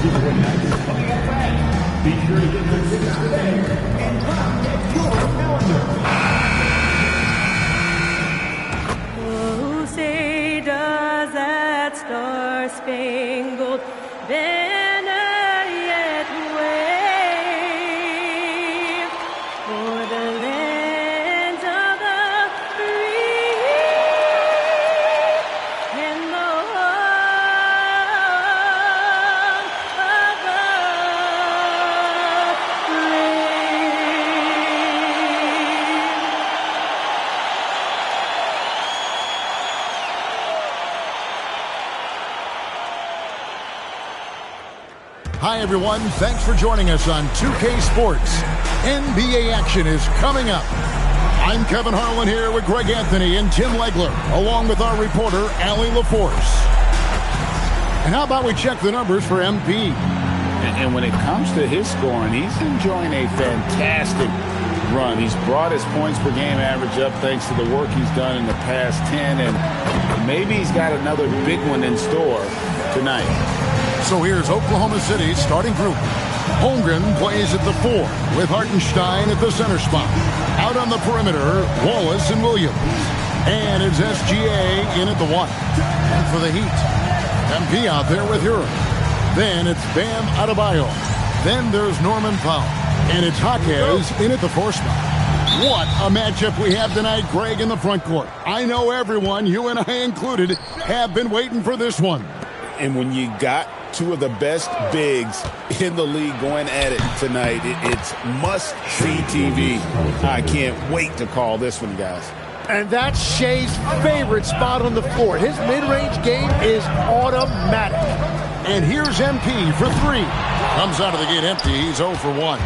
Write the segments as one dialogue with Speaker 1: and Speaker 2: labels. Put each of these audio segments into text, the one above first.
Speaker 1: Be sure to get your tickets today and mark your calendar.
Speaker 2: Oh, say does that star-spangled banner yet wave for the land of the free and the home of the
Speaker 3: Hi, everyone. Thanks for joining us on 2K Sports. NBA action is coming up. I'm Kevin Harlan here with Greg Anthony and Tim Legler, along with our reporter, Allie LaForce. And how about we check the numbers for MP?
Speaker 4: And when it comes to his scoring, he's enjoying a fantastic run. He's brought his points per game average up thanks to the work he's done in the past 10, and maybe he's got another big one in store tonight.
Speaker 3: So here's Oklahoma City's starting group. Holmgren plays at the 4 with Hartenstein at the center spot. Out on the perimeter, Wallace and Williams. And it's SGA in at the 1. And for the Heat, MP out there with Hero. Then it's Bam Adebayo. Then there's Norman Powell. And it's Jaquez in at the 4 spot. What a matchup we have tonight, Greg, in the front court. I know everyone, you and I included, have been waiting for this one.
Speaker 4: And when you got two of the best bigs in the league going at it tonight, it's must-see TV. I can't wait to call this one, guys.
Speaker 5: And that's Shai's favorite spot on the floor. His mid-range game is automatic.
Speaker 3: And here's MP for 3. Comes out of the gate empty. He's 0 for 1.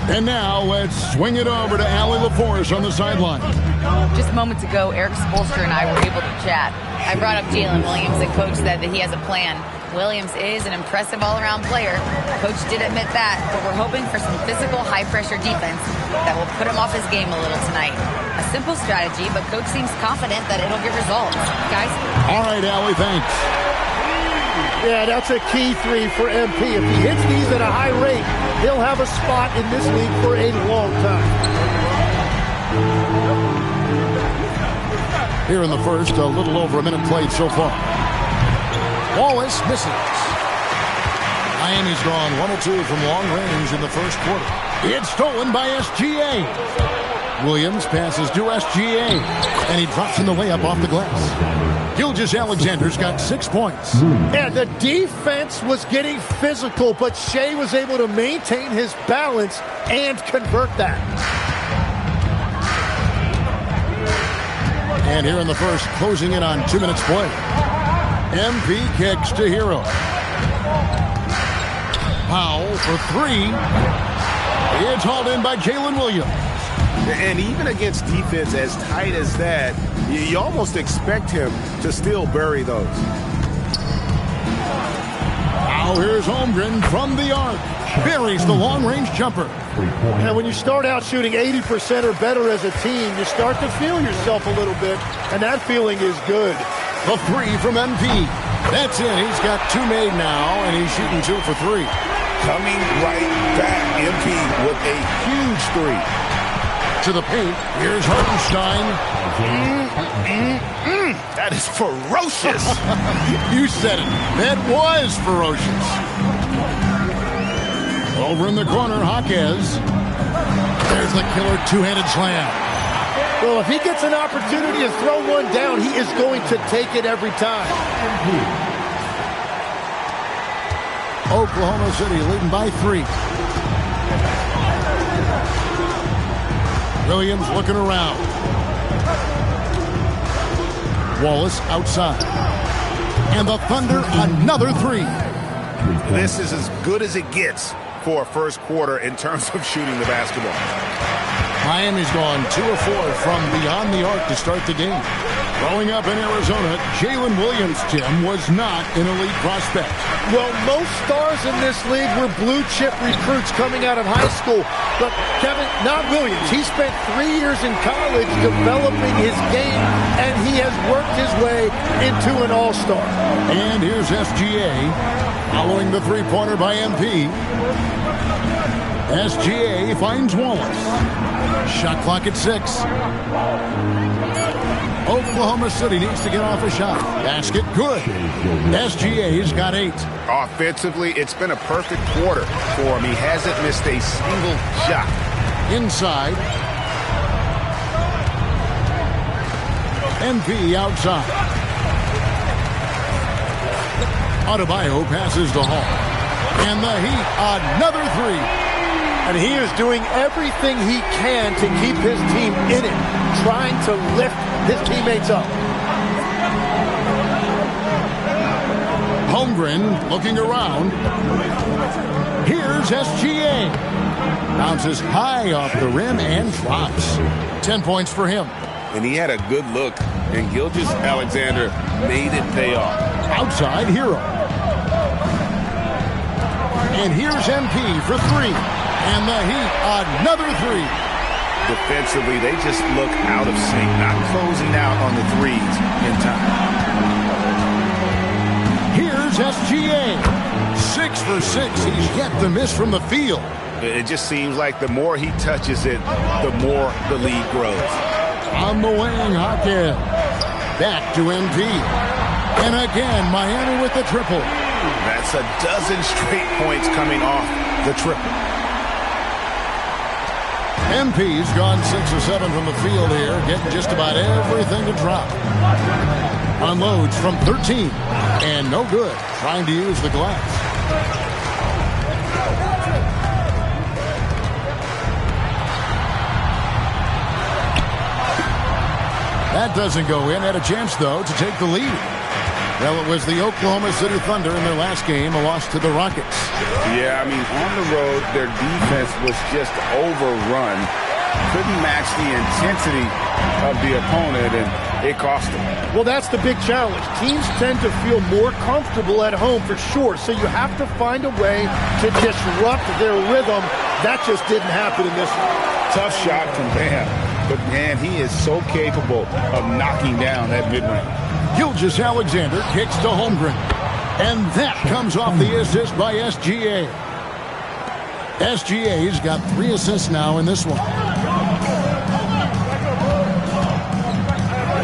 Speaker 3: And now let's swing it over to Allie LaForce on the sideline.
Speaker 6: Just moments ago, Eric Spoelstra and I were able to chat. I brought up Jalen Williams, and Coach said that he has a plan. Williams is an impressive all-around player. Coach did admit that, but we're hoping for some physical, high-pressure defense that will put him off his game a little tonight. A simple strategy, but Coach seems confident that it'll get results. Guys?
Speaker 3: All right, Allie, thanks.
Speaker 5: Yeah, that's a key 3 for MP. If he hits these at a high rate, he'll have a spot in this league for a long time.
Speaker 3: Here in the first, a little over a minute played so far. Wallace misses. Miami's gone 1 of 2 from long range in the first quarter. It's stolen by SGA. Williams passes to SGA, and he drops in the layup off the glass. Gilgeous-Alexander's got 6 points.
Speaker 5: And the defense was getting physical, but Shai was able to maintain his balance and convert that.
Speaker 3: And here in the first, closing in on 2 minutes play. MP kicks to Hero. Powell for 3. It's hauled in by Jalen Williams.
Speaker 4: And even against defense as tight as that, you almost expect him to still bury those.
Speaker 3: Now here's Holmgren from the arc. Buries the long-range jumper.
Speaker 5: And when you start out shooting 80% or better as a team, you start to feel yourself a little bit, and that feeling is good.
Speaker 3: The 3 from MP. That's it. He's got 2 made now, and he's shooting 2 for 3.
Speaker 4: Coming right back, MP with a huge 3.
Speaker 3: To the paint, here's Hartenstein.
Speaker 4: That is ferocious.
Speaker 3: You said it. That was ferocious. Over in the corner, Jaquez. There's the killer 2-handed slam.
Speaker 5: Well, if he gets an opportunity to throw one down, he is going to take it every time.
Speaker 3: Oklahoma City leading by 3. Williams looking around. Wallace outside. And the Thunder another 3.
Speaker 4: This is as good as it gets for a first quarter in terms of shooting the basketball.
Speaker 3: Miami's gone 2 of 4 from beyond the arc to start the game. Growing up in Arizona, Jalen Williams, Tim, was not an elite prospect.
Speaker 5: Well, most stars in this league were blue-chip recruits coming out of high school. But, Kevin, not Williams. He spent 3 years in college developing his game, and he has worked his way into an all-star.
Speaker 3: And here's SGA Following the three-pointer by MP. SGA finds Wallace. Shot clock at 6. Oklahoma City needs to get off a shot. Basket good. SGA's got 8.
Speaker 7: Offensively, it's been a perfect quarter for him. He hasn't missed a single shot.
Speaker 3: Inside. MP outside. Adebayo passes to Hall. And the Heat, another 3.
Speaker 5: And he is doing everything he can to keep his team in it, trying to lift his teammates up.
Speaker 3: Holmgren looking around. Here's SGA. Bounces high off the rim and drops. 10 points for him.
Speaker 7: And he had a good look, and Gilgeous-Alexander made it pay off.
Speaker 3: Outside Hero. And here's MP for 3. And the Heat, another 3.
Speaker 7: Defensively, they just look out of sync, not closing out on the threes in time.
Speaker 3: Here's SGA. 6 for 6. He's yet to miss from the field.
Speaker 7: It just seems like the more he touches it, the more the lead grows.
Speaker 3: On the wing, Hawkins. Back to MP. And again, Miami with the triple.
Speaker 7: That's a dozen straight points coming off the triple.
Speaker 3: MP's gone 6 or 7 from the field here, getting just about everything to drop. Unloads from 13, and no good, trying to use the glass. That doesn't go in. Had a chance, though, to take the lead. Well, it was the Oklahoma City Thunder in their last game, a loss to the Rockets.
Speaker 7: Yeah, I mean, on the road, their defense was just overrun. Couldn't match the intensity of the opponent, and it cost them.
Speaker 5: Well, that's the big challenge. Teams tend to feel more comfortable at home for sure, so you have to find a way to disrupt their rhythm. That just didn't happen in this one.
Speaker 7: Tough shot from Bam, but man, he is so capable of knocking down that mid-range.
Speaker 3: Gilgeous-Alexander kicks to Holmgren. And that comes off the assist by SGA. SGA's got 3 assists now in this one.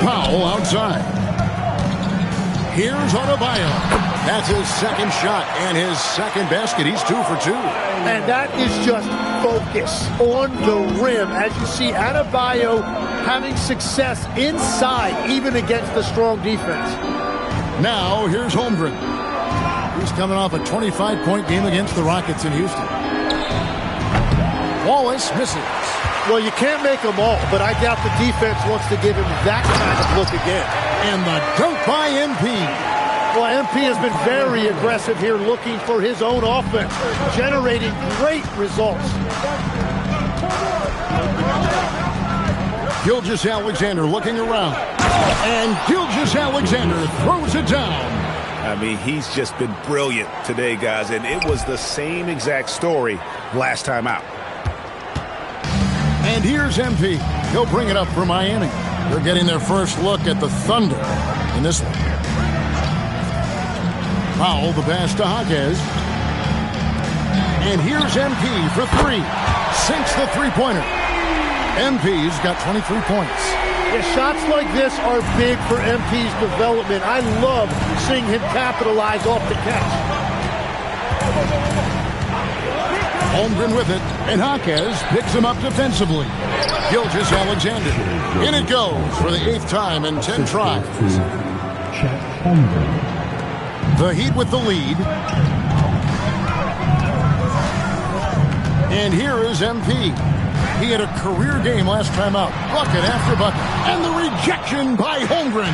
Speaker 3: Powell outside. Here's Adebayo. That's his second shot and his second basket. He's 2 for 2.
Speaker 5: And that is just focus on the rim. As you see, Adebayo having success inside, even against the strong defense.
Speaker 3: Now, here's Holmgren. He's coming off a 25-point game against the Rockets in Houston. Wallace misses.
Speaker 5: Well, you can't make them all, but I doubt the defense wants to give him that kind of look again.
Speaker 3: And the dunk by MP.
Speaker 5: Well, MP has been very aggressive here, looking for his own offense, generating great results.
Speaker 3: Gilgeous-Alexander looking around. And Gilgeous-Alexander throws it down.
Speaker 7: I mean, he's just been brilliant today, guys, and it was the same exact story last time out.
Speaker 3: And here's MP. He'll bring it up for Miami. They're getting their first look at the Thunder in this one. Powell, the pass to Hawkins. And here's MP for 3. Sinks the three-pointer. MP's got 23 points.
Speaker 5: Yeah, shots like this are big for MP's development. I love seeing him capitalize off the catch.
Speaker 3: Holmgren with it, and Hawkins picks him up defensively. Gilgeous-Alexander. In it goes for the 8th time in 10 tries. The Heat with the lead. And here is MP. He had a career game last time out. Bucket after bucket. And the rejection by Holmgren.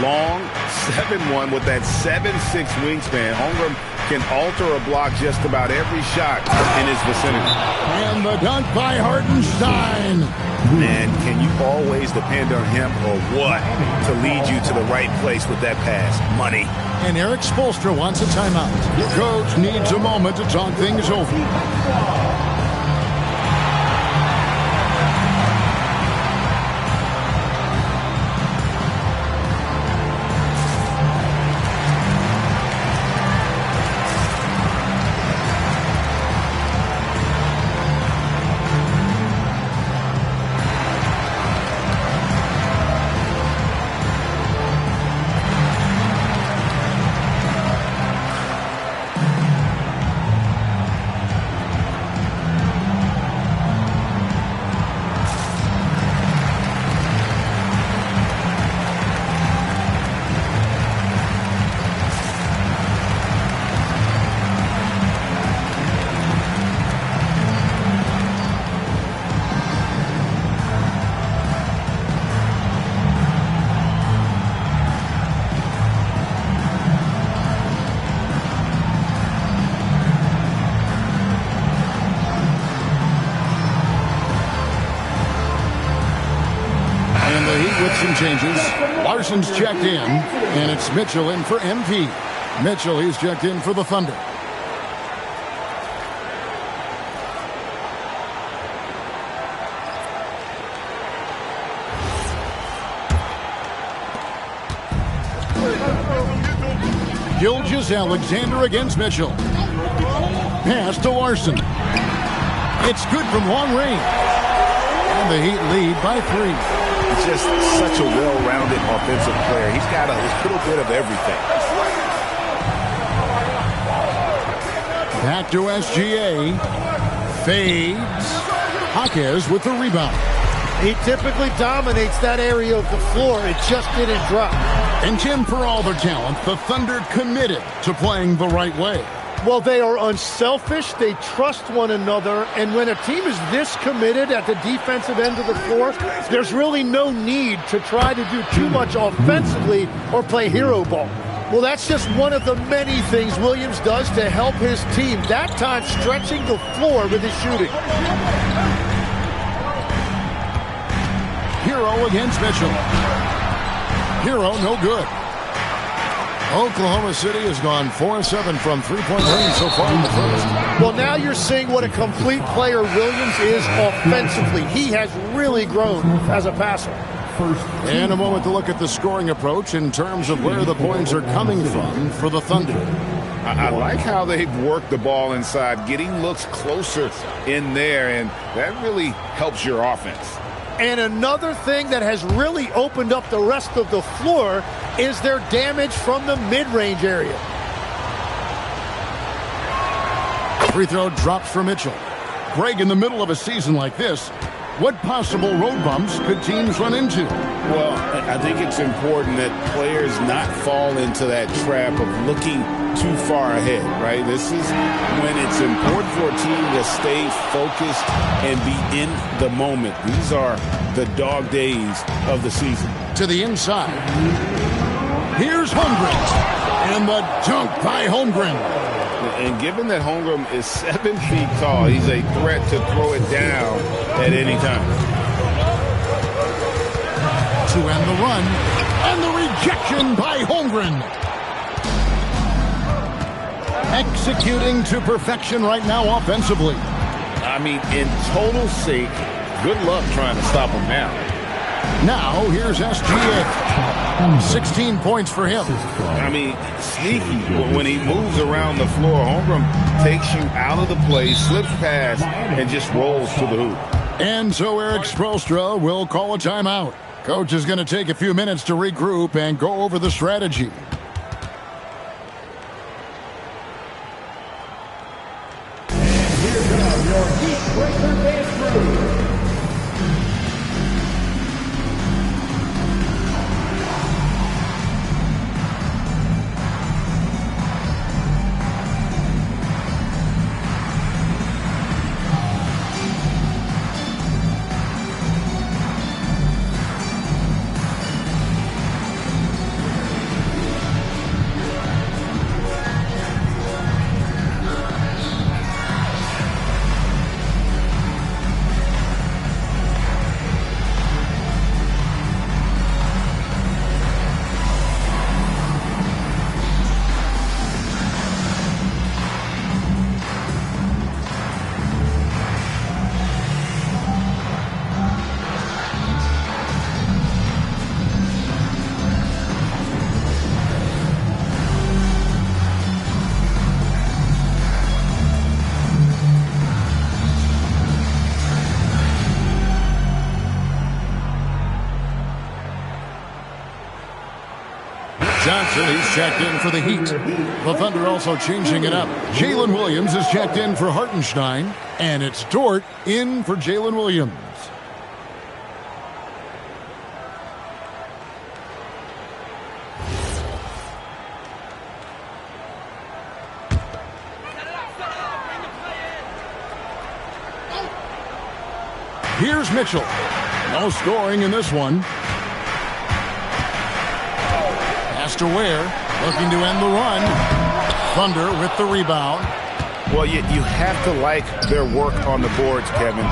Speaker 7: Long 7-1 with that 7'6" wingspan. Holmgren can alter a block just about every shot in his vicinity.
Speaker 3: And the dunk by Hartenstein.
Speaker 7: Man, can you always depend on him or what to lead you to the right place with that pass? Money.
Speaker 3: And Eric Spoelstra wants a timeout. The coach needs a moment to talk things over. Position changes. Larson's checked in, and it's Mitchell in for MP. Mitchell, he's checked in for the Thunder. Gilgeous Alexander against Mitchell. Pass to Larson. It's good from long range. And the Heat lead by 3.
Speaker 7: He's just such a well-rounded offensive player. He's got a little bit of everything.
Speaker 3: Back to SGA. Fades. Jaquez with the rebound.
Speaker 5: He typically dominates that area of the floor. It just didn't drop.
Speaker 3: And Tim, for all their talent, the Thunder committed to playing the right way.
Speaker 5: Well, they are unselfish. They trust one another. And when a team is this committed at the defensive end of the floor, there's really no need to try to do too much offensively or play hero ball. Well, that's just one of the many things Williams does to help his team, that time stretching the floor with his shooting.
Speaker 3: Hero against Mitchell. Hero, no good. Oklahoma City has gone 4-7 from three-point range so far in the first.
Speaker 5: Well, now you're seeing what a complete player Williams is offensively. He has really grown as a passer.
Speaker 3: And a moment to look at the scoring approach in terms of where the points are coming from for the Thunder.
Speaker 7: I like how they've worked the ball inside, getting looks closer in there, and that really helps your offense.
Speaker 5: And another thing that has really opened up the rest of the floor is their damage from the mid-range area.
Speaker 3: Free throw drops for Mitchell. Greg, in the middle of a season like this, what possible road bumps could teams run into?
Speaker 7: Well, I think it's important that players not fall into that trap of looking too far ahead, right? This is when it's important for a team to stay focused and be in the moment. These are the dog days of the season.
Speaker 3: To the inside. Here's Holmgren. And the dunk by Holmgren.
Speaker 7: And given that Holmgren is 7 feet tall, he's a threat to throw it down at any time.
Speaker 3: To end the run. And the rejection by Holmgren. Executing to perfection right now offensively.
Speaker 7: I mean, in total sync, good luck trying to stop him now.
Speaker 3: Now, here's SGA. 16 points for him.
Speaker 7: I mean, sneaky. When he moves around the floor, Holmgren takes you out of the play, slips past, and just rolls to the hoop.
Speaker 3: And so Eric Spoelstra will call a timeout. Coach is going to take a few minutes to regroup and go over the strategy. Johnson, he's checked in for the Heat. The Thunder also changing it up. Jalen Williams is checked in for Hartenstein. And it's Dort in for Jalen Williams. Here's Mitchell. No scoring in this one. To Ware, looking to end the run. Thunder with the rebound.
Speaker 7: Well, you have to like their work on the boards, Kevin,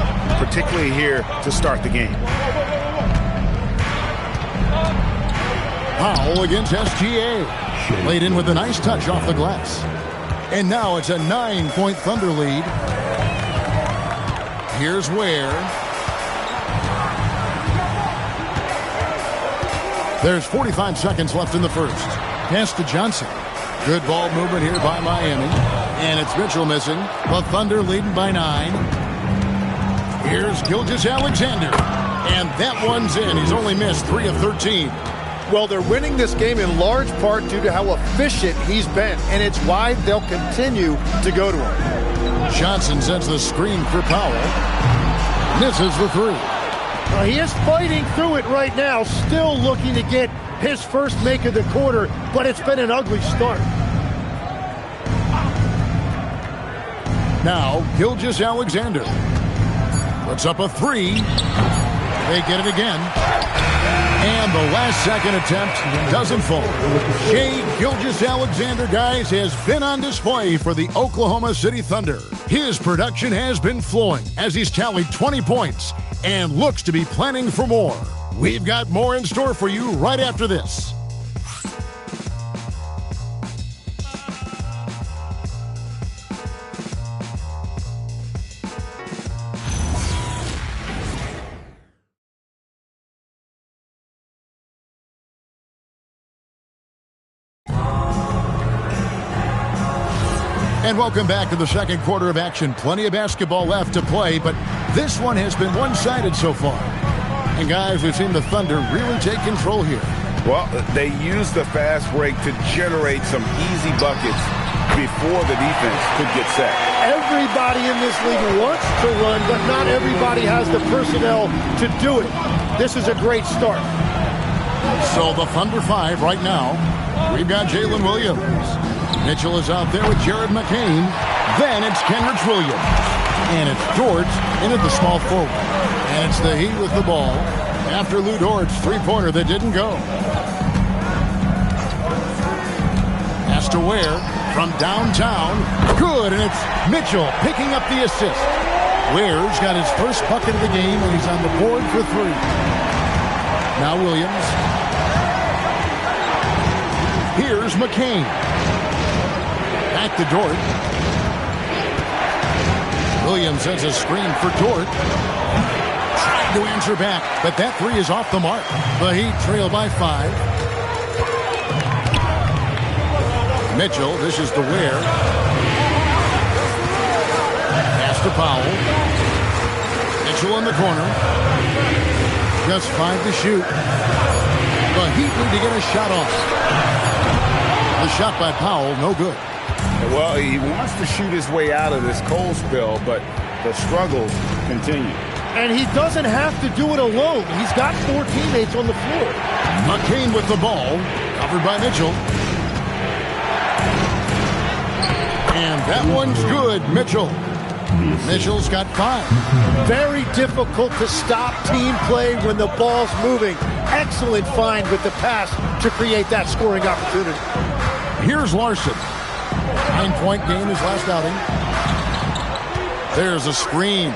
Speaker 7: particularly here to start the game.
Speaker 3: Powell against SGA. Laid in with a nice touch off the glass. And now it's a 9-point Thunder lead. Here's Ware. There's 45 seconds left in the first. Pass to Johnson. Good ball movement here by Miami. And it's Mitchell missing. The Thunder leading by 9. Here's Gilgeous-Alexander. And that one's in. He's only missed 3 of 13.
Speaker 5: Well, they're winning this game in large part due to how efficient he's been, and it's why they'll continue to go to him.
Speaker 3: Johnson sends the screen for Powell. Misses the 3.
Speaker 5: Well, he is fighting through it right now, still looking to get his first make of the quarter, but it's been an ugly start.
Speaker 3: Now, Gilgeous-Alexander puts up a 3. They get it again. And the last second attempt doesn't fall. Shai Gilgeous-Alexander, guys, has been on display for the Oklahoma City Thunder. His production has been flowing as he's tallied 20 points and looks to be planning for more. We've got more in store for you right after this. And welcome back to the second quarter of action. Plenty of basketball left to play, but this one has been one-sided so far. And guys, we've seen the Thunder really take control here.
Speaker 7: Well, they used the fast break to generate some easy buckets before the defense could get set.
Speaker 5: Everybody in this league wants to run, but not everybody has the personnel to do it. This is a great start.
Speaker 3: So the Thunder 5 right now. We've got Jalen Williams. Mitchell is out there with Jared McCain. Then it's Kenrich Williams. And it's Dort in at the small forward. And it's the Heat with the ball after Lou Dort's three-pointer that didn't go. Has to Ware from downtown. Good, and it's Mitchell picking up the assist. Ware's got his first bucket of the game, and he's on the board for 3. Now Williams. Here's McCain. Back to Dort. Williams sends a screen for Dort. Trying to answer back, but that 3 is off the mark. The Heat trail by 5. Mitchell, this is to Ware. Pass to Powell. Mitchell in the corner. Just 5 to shoot. The Heat need to get a shot off. The shot by Powell, no good.
Speaker 7: Well, he wants to shoot his way out of this cold spell, but the struggles continue.
Speaker 5: And he doesn't have to do it alone. He's got 4 teammates on the floor.
Speaker 3: McCain with the ball, covered by Mitchell. And that one's good, Mitchell. Mitchell's got 5.
Speaker 5: Very difficult to stop team play when the ball's moving. Excellent find with the pass to create that scoring opportunity.
Speaker 3: Here's Larson. 9-point game his last outing. There's a screen.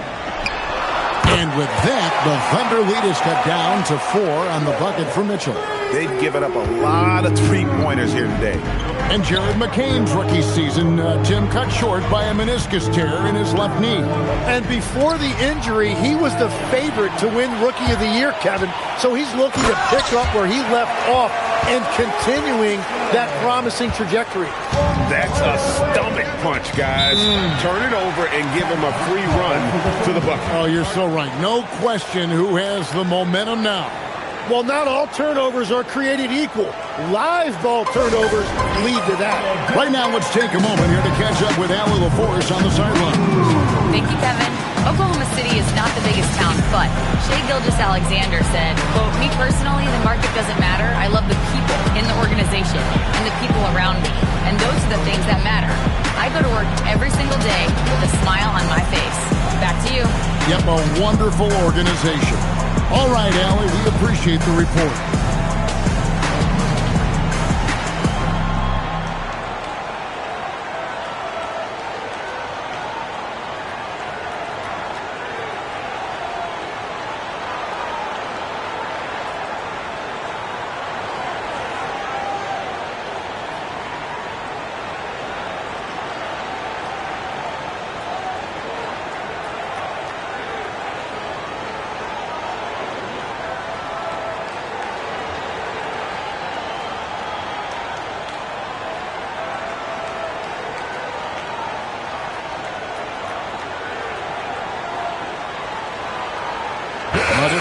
Speaker 3: And with that, the Thunder lead is cut down to 4 on the bucket for Mitchell.
Speaker 7: They've given up a lot of three-pointers here today.
Speaker 3: And Jared McCain's rookie season, Tim, cut short by a meniscus tear in his left knee.
Speaker 5: And before the injury, he was the favorite to win Rookie of the Year, Kevin. So he's looking to pick up where he left off and continuing that promising trajectory.
Speaker 7: That's a stomach punch, guys. Turn it over and give him a free run to the bucket.
Speaker 3: Oh, you're so right. No question who has the momentum now.
Speaker 5: Well, not all turnovers are created equal. Live ball turnovers lead to that.
Speaker 3: Right now, let's take a moment here to catch up with Allie LaForce on the sideline.
Speaker 6: Thank you, Kevin. Oklahoma City is not the biggest town, but Shai Gilgeous-Alexander said, quote, "Me personally, the market doesn't matter. I love the people in the organization and the people around me. And those are the things that matter. I go to work every single day with a smile on my face." Back to you.
Speaker 3: Yep, a wonderful organization. All right, Allie, we appreciate the report.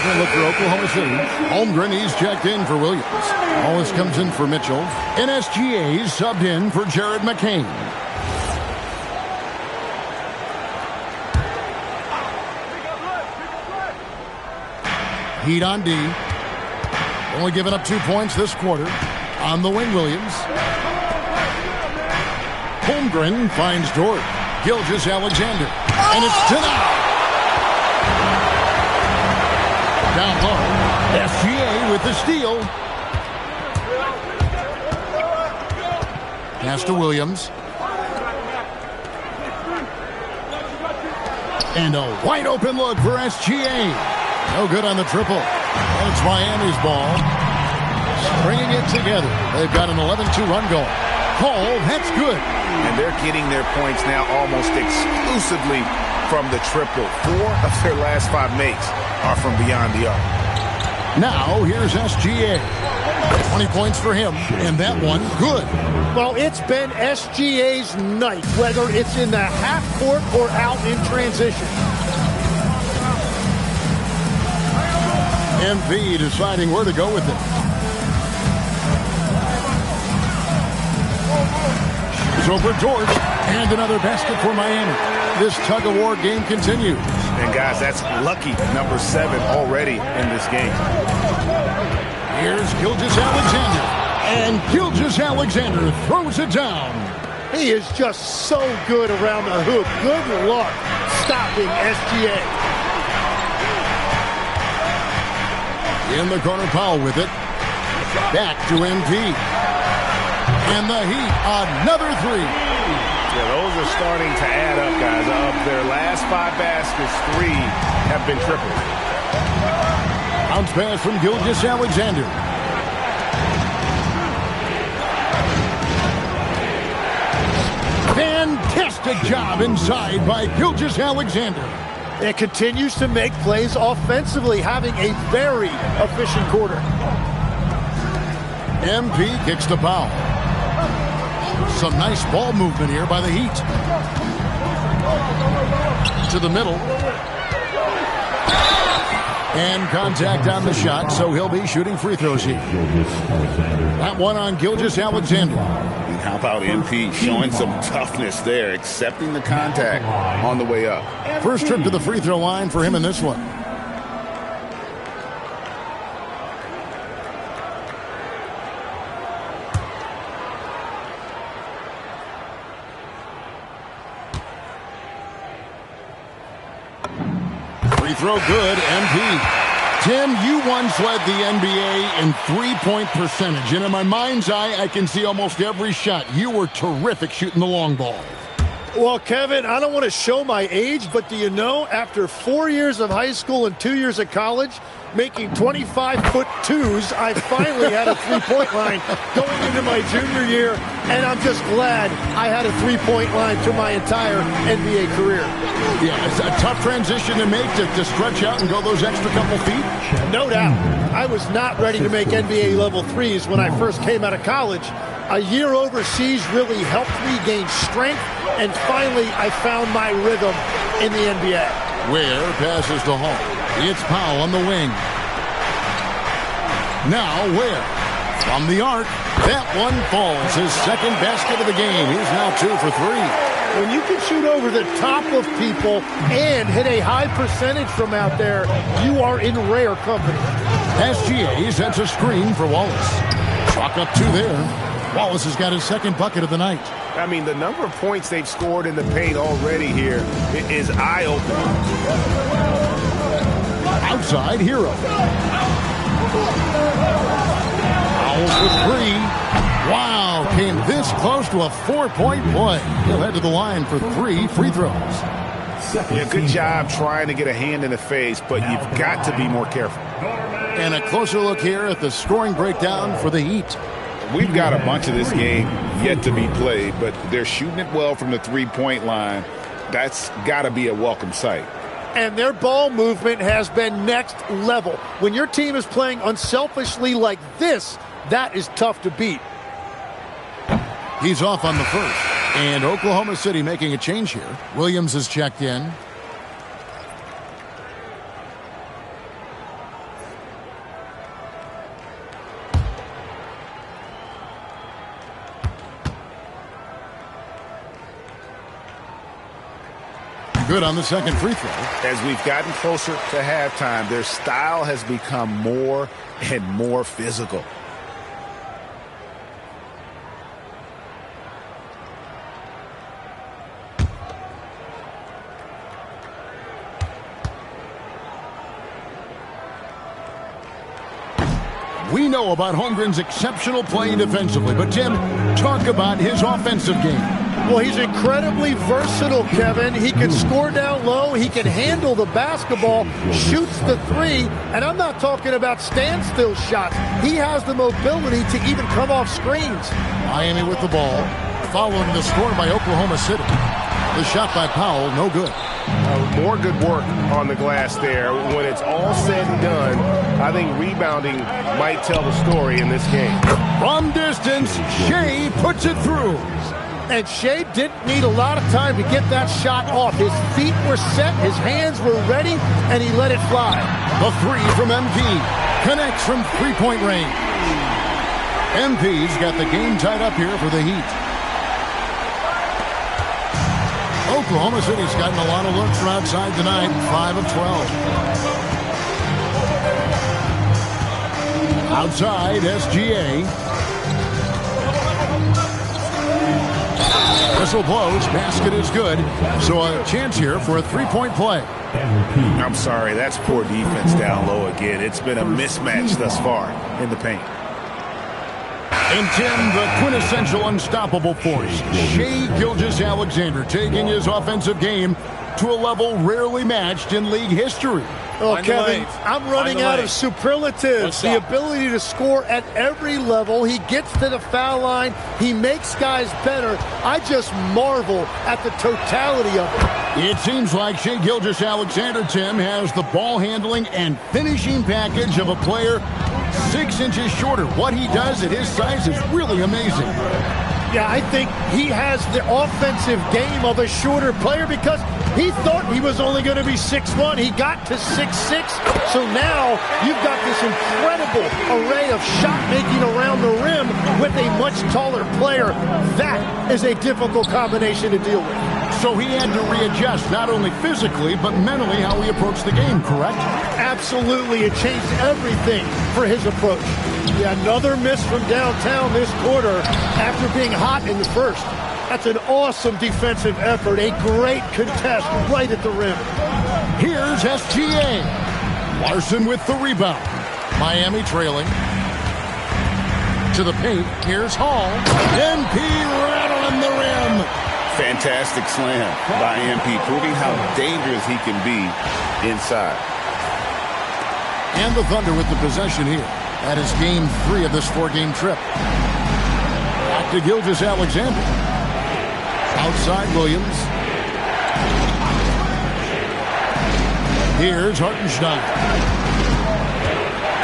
Speaker 3: different look for Oklahoma City. Holmgren, he's checked in for Williams. Wallace comes in for Mitchell. And SGA's subbed in for Jared McCain. Heat on D. Only giving up 2 points this quarter. On the wing, Williams. Holmgren finds Dort. Gilgeous Alexander. And it's denied. Down low. SGA with the steal. Pass to Williams. And a wide open look for SGA. No good on the triple. And it's Miami's ball. Stringing it together. They've got an 11-2 run going. Call, that's good.
Speaker 7: And they're getting their points now almost exclusively from the triple. 4 of their last 5 makes are from beyond the arc.
Speaker 3: Now, here's SGA. 20 points for him, and that one good.
Speaker 5: Well, it's been SGA's night, whether it's in the half court or out in transition.
Speaker 3: MP deciding where to go with it. It's over Dort, and another basket for Miami. This tug-of-war game continues.
Speaker 7: And guys, that's lucky number 7 already in this game.
Speaker 3: Here's Gilgeous Alexander, and Gilgeous Alexander throws it down.
Speaker 5: He is just so good around the hoop. Good luck stopping SGA.
Speaker 3: In the corner, Powell with it. Back to MP. And the Heat, another 3.
Speaker 7: Yeah, those are starting to add up, guys. Of their last 5 baskets, 3 have been triples.
Speaker 3: Bounce pass from Gilgeous Alexander. Fantastic job inside by Gilgeous Alexander.
Speaker 5: It continues to make plays offensively, having a very efficient quarter.
Speaker 3: MP kicks to Powell. Some nice ball movement here by the Heat. To the middle. And contact on the shot, so he'll be shooting free throws here. That one on Gilgeous Alexander.
Speaker 7: And how about MP showing some toughness there, accepting the contact on the way up.
Speaker 3: First trip to the free throw line for him in this one. Free throw good, MP. Tim, you once led the NBA in three-point percentage, and in my mind's eye, I can see almost every shot. You were terrific shooting the long ball.
Speaker 5: Well, Kevin, I don't want to show my age, but do you know, after 4 years of high school and 2 years of college, making 25-foot-2s, I finally had a three-point line going into my junior year, and I'm just glad I had a three-point line through my entire NBA career.
Speaker 3: Yeah, it's a tough transition to make to stretch out and go those extra couple feet.
Speaker 5: No doubt. I was not ready to make NBA level threes when I first came out of college. A year overseas really helped me gain strength, and finally I found my rhythm in the NBA.
Speaker 3: Ware passes to Hall. It's Powell on the wing. Now Ware from the arc. That one falls. His second basket of the game. He's now 2 for 3.
Speaker 5: When you can shoot over the top of people and hit a high percentage from out there, you are in rare company.
Speaker 3: SGA sets a screen for Wallace. Chalk up 2 there. Wallace has got his second bucket of the night.
Speaker 7: I mean, the number of points they've scored in the paint already here is eye-opening.
Speaker 3: Outside, Hero. Powell for 3. Wow, came this close to a 4-point play. He'll head to the line for 3 free throws.
Speaker 7: Yeah, good job trying to get a hand in the face, but you've got to be more careful.
Speaker 3: And a closer look here at the scoring breakdown for the Heat.
Speaker 7: We've got a bunch of this game yet to be played, but they're shooting it well from the three-point line. That's got to be a welcome sight.
Speaker 5: And their ball movement has been next level. When your team is playing unselfishly like this, that is tough to beat.
Speaker 3: He's off on the first. And Oklahoma City making a change here. Williams is checked in. Good on the second free throw.
Speaker 7: As we've gotten closer to halftime, their style has become more and more physical.
Speaker 3: We know about Holmgren's exceptional play defensively, but Tim, talk about his offensive game.
Speaker 5: Well, he's incredibly versatile, Kevin. He can score down low. He can handle the basketball, shoots the three, and I'm not talking about standstill shots. He has the mobility to even come off screens.
Speaker 3: Miami with the ball, following the score by Oklahoma City. The shot by Powell, no good.
Speaker 8: More good work on the glass there. When it's all said and done, I think rebounding might tell the story in this game.
Speaker 3: From distance, Shai puts it through.
Speaker 5: And Shai didn't need a lot of time to get that shot off. His feet were set, his hands were ready, and he let it fly.
Speaker 3: The three from MP connects from three-point range. MP's got the game tied up here for the Heat. Oklahoma City's gotten a lot of looks from outside tonight, 5 of 12. Outside, SGA. Whistle blows, basket is good. So a chance here for a three-point play.
Speaker 7: I'm sorry, that's poor defense down low again. It's been a mismatch thus far in the paint.
Speaker 3: And Tim, the quintessential unstoppable force, Shai Gilgeous-Alexander, taking his offensive game to a level rarely matched in league history.
Speaker 5: Oh, Kevin, I'm running out of superlatives. The ability to score at every level. He gets to the foul line. He makes guys better. I just marvel at the totality of it.
Speaker 3: It seems like Shai Gilgeous-Alexander, Tim, has the ball handling and finishing package of a player 6 inches shorter. What he does at his size is really amazing.
Speaker 5: Yeah, I think he has the offensive game of a shorter player because he thought he was only going to be 6'1". He got to 6'6". So now you've got this incredible array of shot making around the rim with a much taller player. That is a difficult combination to deal with.
Speaker 3: So he had to readjust not only physically but mentally how he approached the game, correct?
Speaker 5: Absolutely. It changed everything for his approach. Yeah, another miss from downtown this quarter after being hot in the first. That's an awesome defensive effort. A great contest right at the rim.
Speaker 3: Here's SGA. Larson with the rebound. Miami trailing. To the paint. Here's Hall. MP rattling the rim.
Speaker 7: Fantastic slam by MP, proving how dangerous he can be inside.
Speaker 3: And the Thunder with the possession here. That is game 3 of this 4-game trip. Back to Gilgeous-Alexander. Outside Williams. Here's Hartenstein.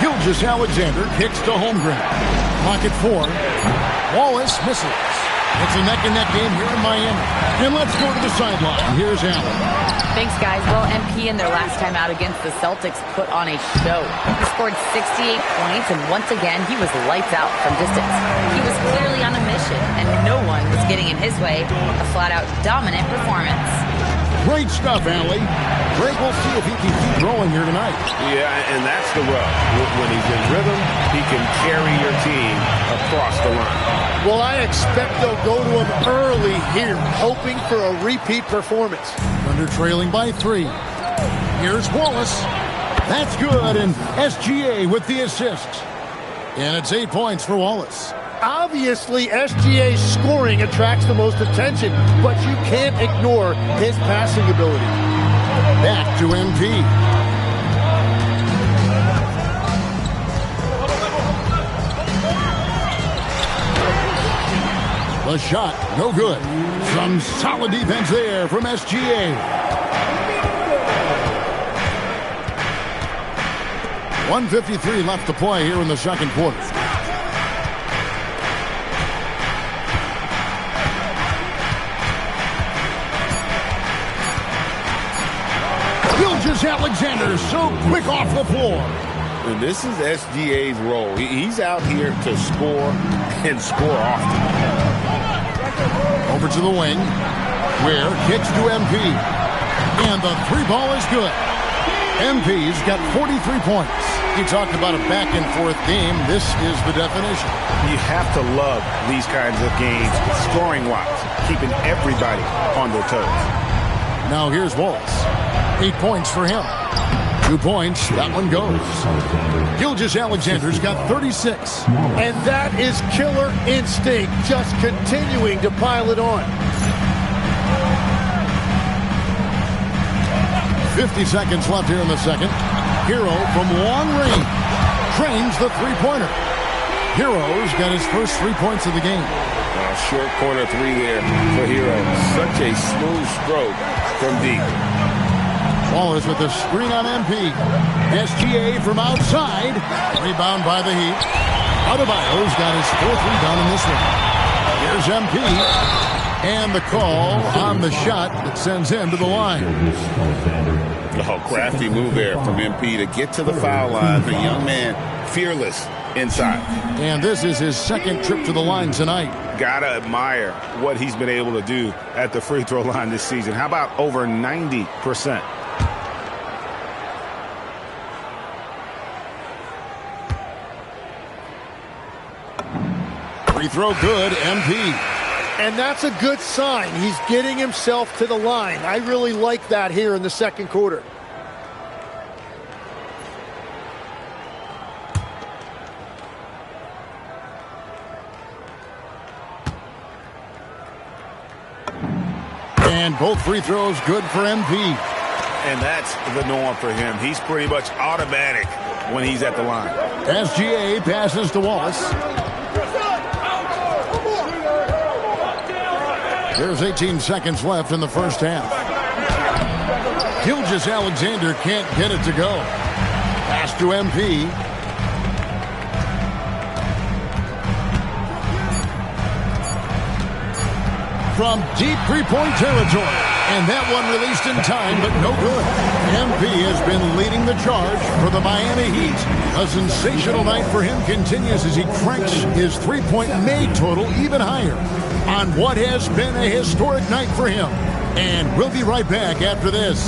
Speaker 3: Gilgeous-Alexander kicks to Holmgren. Clock at 4. Wallace misses. It's a neck-and-neck game here in Miami. And let's go to the sideline. Here's Allen.
Speaker 6: Thanks, guys. Well, MP in their last time out against the Celtics put on a show. He scored 68 points, and once again, he was lights out from distance. He was clearly on a mission, and no one was getting in his way. A flat-out dominant performance.
Speaker 3: Great stuff, Allie. Greg, we'll see if he can keep growing here tonight.
Speaker 8: Yeah, and that's the rub. When he's in rhythm, he can carry your team across the line.
Speaker 5: Well, I expect they'll go to him early here, hoping for a repeat performance.
Speaker 3: Under trailing by 3. Here's Wallace. That's good, and SGA with the assist. And it's 8 points for Wallace.
Speaker 5: Obviously, SGA's scoring attracts the most attention, but you can't ignore his passing ability.
Speaker 3: Back to MP. The shot, no good. Some solid defense there from SGA. 1:53 left to play here in the second quarter. Gilgeous-Alexander so quick off the floor.
Speaker 7: And this is SGA's role. He's out here to score and score often.
Speaker 3: Over to the wing. Ware kicks to MP. And the three ball is good. MP's got 43 points. You talked about a back-and-forth game. This is the definition.
Speaker 7: You have to love these kinds of games, scoring-wise, keeping everybody on their toes.
Speaker 3: Now here's Wallace. 8 points for him. 2 points. That one goes. Gilgeous Alexander's got 36.
Speaker 5: And that is killer instinct, just continuing to pile it on.
Speaker 3: 50 seconds left here in the second. Hero from long range trains the three-pointer. Hero's got his first 3 points of the game.
Speaker 7: Short corner three there for Hero. Such a smooth stroke from deep.
Speaker 3: Wallace with the screen on MP. SGA from outside. Rebound by the Heat. Adebayo's got his fourth rebound in this one. Here's MP. And the call on the shot that sends him to the line.
Speaker 7: Oh, crafty move there from MP to get to the foul line. The young man, fearless inside.
Speaker 3: And this is his second trip to the line tonight.
Speaker 7: Gotta admire what he's been able to do at the free throw line this season. How about over 90%?
Speaker 3: Free throw good, MP.
Speaker 5: And that's a good sign. He's getting himself to the line. I really like that here in the second quarter.
Speaker 3: And both free throws good for MP.
Speaker 7: And that's the norm for him. He's pretty much automatic when he's at the line.
Speaker 3: SGA passes to Wallace. There's 18 seconds left in the first half. Gilgeous Alexander can't get it to go. Pass to MP. From deep three-point territory. And that one released in time, but no good. MP has been leading the charge for the Miami Heat. A sensational night for him continues as he cranks his three-point made total even higher on what has been a historic night for him. And we'll be right back after this.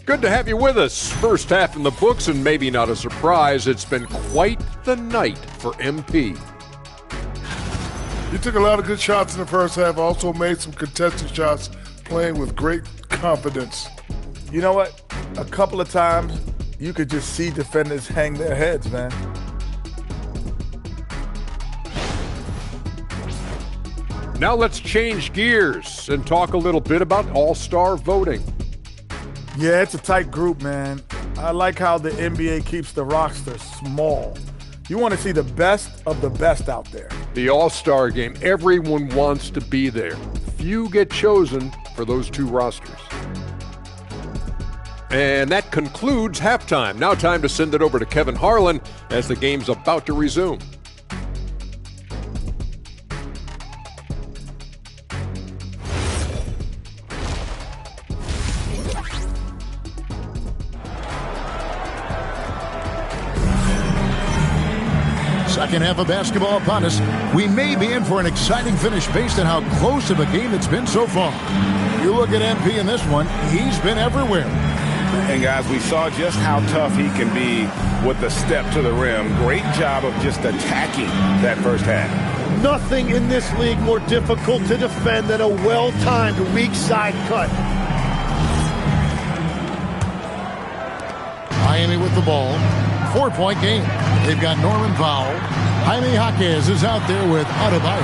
Speaker 9: Good to have you with us. First half in the books, and maybe not a surprise, it's been quite the night for MP.
Speaker 10: He took a lot of good shots in the first half, also made some contested shots, playing with great confidence.
Speaker 11: You know what? A couple of times, you could just see defenders hang their heads, man.
Speaker 9: Now let's change gears and talk a little bit about All-Star voting.
Speaker 11: Yeah, it's a tight group, man. I like how the NBA keeps the roster small. You want to see the best of the best out there.
Speaker 9: The All-Star game, everyone wants to be there. Few get chosen for those two rosters. And that concludes halftime. Now time to send it over to Kevin Harlan as the game's about to resume.
Speaker 3: Second half of basketball upon us. We may be in for an exciting finish based on how close of a game it's been so far. You look at MP in this one, he's been everywhere.
Speaker 7: And guys, we saw just how tough he can be with the step to the rim. Great job of just attacking that first half.
Speaker 5: Nothing in this league more difficult to defend than a well-timed weak side cut.
Speaker 3: Miami with the ball. 4-point game. They've got Norman Powell. Jaime Jaquez is out there with Adebayo.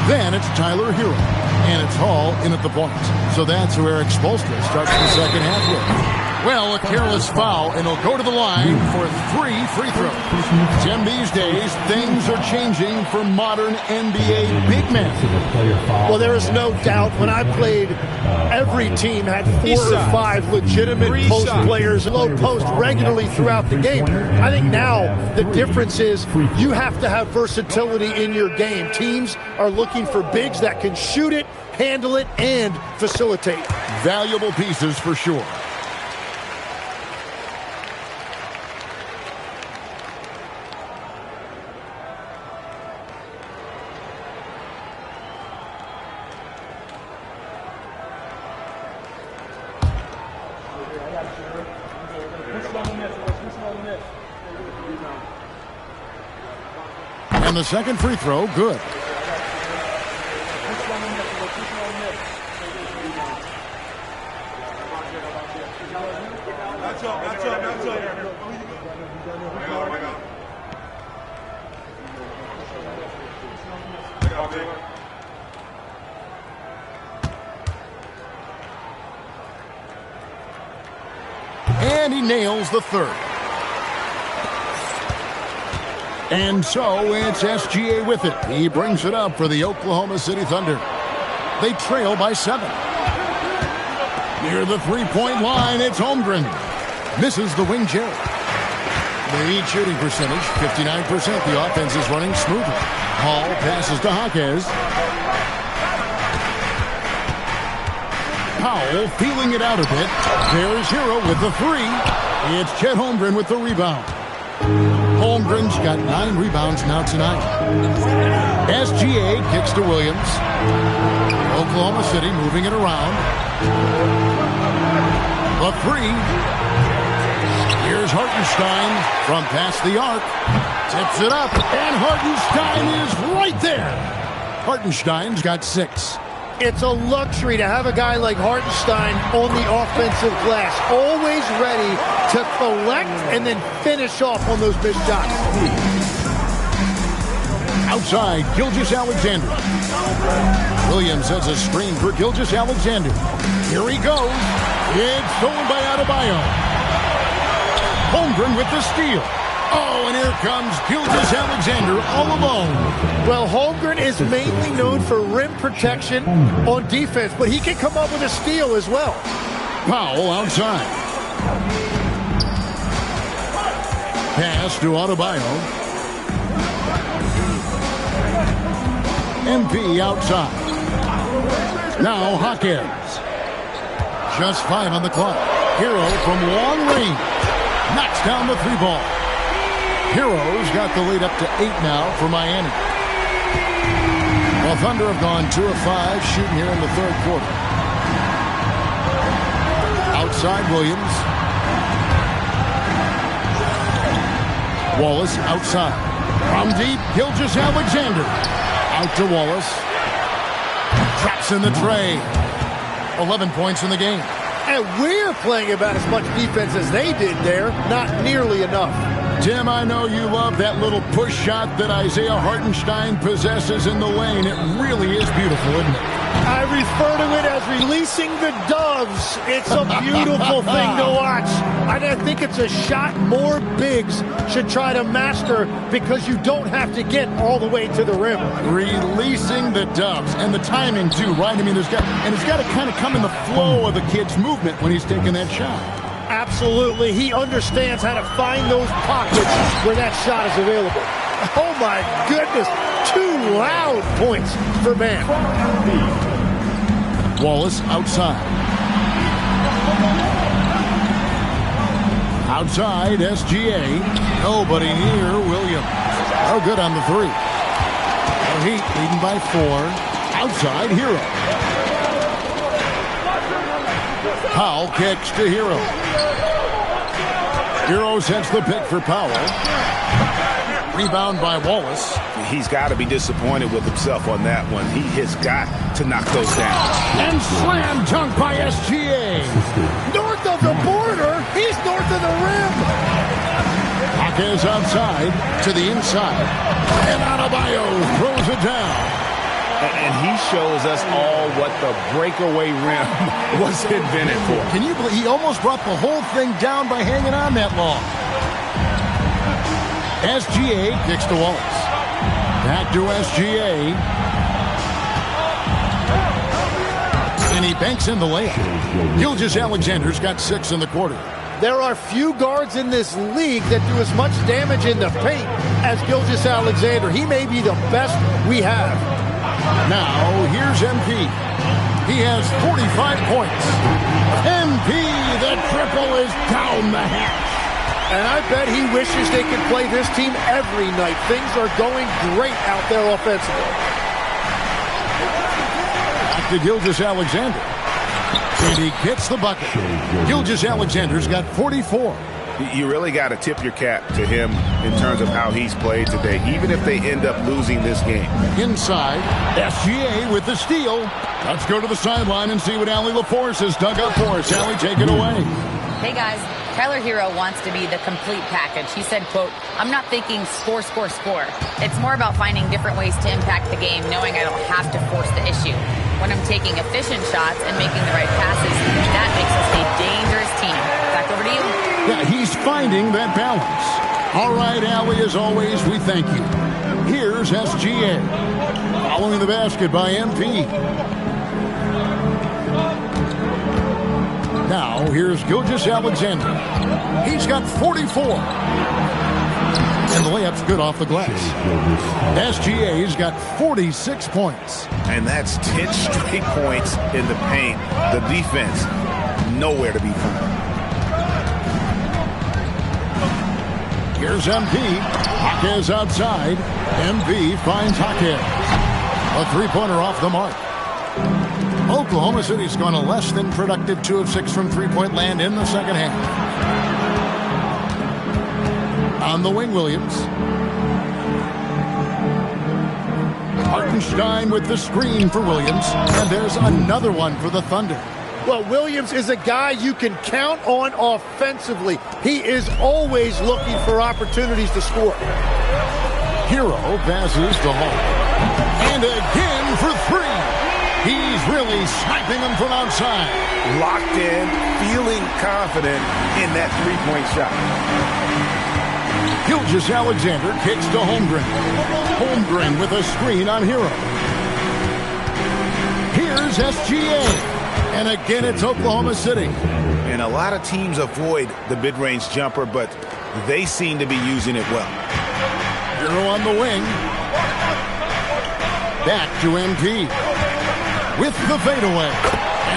Speaker 3: Then it's Tyler Hero. And it's Hall in at the point. So that's who Eric Spoelstra starts the second half with. Well, a careless foul, and he'll go to the line for 3 free throws. Jim, these days, things are changing for modern NBA big men.
Speaker 5: Well, there is no doubt. When I played, every team had 4 or 5 legitimate post players, low post regularly throughout the game. I think now the difference is you have to have versatility in your game. Teams are looking for bigs that can shoot it, handle it, and facilitate.
Speaker 3: Valuable pieces for sure. And the second free throw, good. And he nails the third. And so it's SGA with it. He brings it up for the Oklahoma City Thunder. They trail by 7. Near the three-point line, it's Holmgren. Misses the wing Jerry. Lead shooting percentage, 59%. The offense is running smoothly. Hall passes to Jaquez. Powell feeling it out a bit. There's Hero with the 3. It's Chet Holmgren with the rebound. Holmgren's got 9 rebounds now tonight. SGA kicks to Williams. Oklahoma City moving it around. The 3. Here's Hartenstein from past the arc. Tips it up, and Hartenstein is right there. Hartenstein's got 6.
Speaker 5: It's a luxury to have a guy like Hartenstein on the offensive glass, always ready to collect and then finish off on those missed shots.
Speaker 3: Outside, Gilgeous-Alexander. Williams has a screen for Gilgeous-Alexander. Here he goes. It's stolen by Adebayo. Holmgren with the steal. Oh, and here comes Gilgeous-Alexander all alone.
Speaker 5: Well, Holmgren is mainly known for rim protection on defense, but he can come up with a steal as well.
Speaker 3: Powell outside. Pass to Adebayo. MP outside. Now Jaquez. Just 5 on the clock. Hero from long range. Knocks down the 3-ball. Hero's got the lead up to 8 now for Miami. Well, Thunder have gone 2 of 5 shooting here in the third quarter. Outside Williams. Wallace outside. From deep, Gilgeous-Alexander. Out to Wallace. Traps in the tray. 11 points in the game.
Speaker 5: And we're playing about as much defense as they did there. Not nearly enough.
Speaker 3: Tim, I know you love that little push shot that Isaiah Hartenstein possesses in the lane. It really is beautiful, isn't it?
Speaker 5: I refer to it as releasing the doves. It's a beautiful thing to watch. And I think it's a shot more bigs should try to master because you don't have to get all the way to the rim.
Speaker 3: Releasing the doves. And the timing, too, right? I mean, it's got to kind of come in the flow of the kid's movement when he's taking that shot.
Speaker 5: Absolutely. He understands how to find those pockets where that shot is available. Oh, my goodness. 2 loud points for Bam.
Speaker 3: Wallace outside. Outside, SGA. Nobody near Williams. Oh, good on the 3. The Heat leading by 4. Outside, Hero. Powell kicks to Hero. Hero sets the pick for Powell. Rebound by Wallace.
Speaker 7: He's got to be disappointed with himself on that one. He has got to knock those down.
Speaker 3: And slam dunk by SGA.
Speaker 5: North of the border. He's north of the rim.
Speaker 3: Jaquez outside to the inside. And Adebayo throws it down.
Speaker 7: And he shows us all what the breakaway rim was invented for.
Speaker 3: Can you believe he almost brought the whole thing down by hanging on that long? SGA kicks to Wallace. Back to SGA. And he banks in the layup. Gilgeous-Alexander's got 6 in the quarter.
Speaker 5: There are few guards in this league that do as much damage in the paint as Gilgeous-Alexander. He may be the best we have.
Speaker 3: Now, here's MP. He has 45 points. MP, the triple is down the hatch.
Speaker 5: And I bet he wishes they could play this team every night. Things are going great out there offensively.
Speaker 3: Back to Gilgeous-Alexander. And he gets the bucket. Gilgeous-Alexander's got 44.
Speaker 7: You really got to tip your cap to him in terms of how he's played today, even if they end up losing this game.
Speaker 3: Inside, SGA with the steal. Let's go to the sideline and see what Allie LaForce has dug up for us. Allie, take it away.
Speaker 6: Hey guys, Tyler Hero wants to be the complete package. He said, quote, "I'm not thinking score, score, score. It's more about finding different ways to impact the game, knowing I don't have to force the issue. When I'm taking efficient shots and making the right passes, that makes us a dangerous team." Back over to you.
Speaker 3: Yeah, he's finding that balance. All right, Allie, as always, we thank you. Here's SGA. Following the basket by MP. Now, here's Gilgeous-Alexander. He's got 44. And the layup's good off the glass. SGA's got 46 points.
Speaker 7: And that's 10 straight points in the paint. The defense, nowhere to be found.
Speaker 3: Here's MP. Jaquez outside. MP finds Jaquez. A three-pointer off the mark. Oklahoma City's gone a less than productive 2 of 6 from three-point land in the second half. On the wing, Williams. Hartenstein with the screen for Williams. And there's another one for the Thunder.
Speaker 5: Well, Williams is a guy you can count on offensively. He is always looking for opportunities to score.
Speaker 3: Hero passes to Hall. And again for 3. He's really sniping them from outside.
Speaker 7: Locked in, feeling confident in that three-point shot.
Speaker 3: Gilgeous-Alexander kicks to Holmgren. Holmgren with a screen on Hero. Here's SGA. And again, it's Oklahoma City.
Speaker 7: And a lot of teams avoid the mid-range jumper, but they seem to be using it well.
Speaker 3: Hero on the wing. Back to MP. With the fadeaway.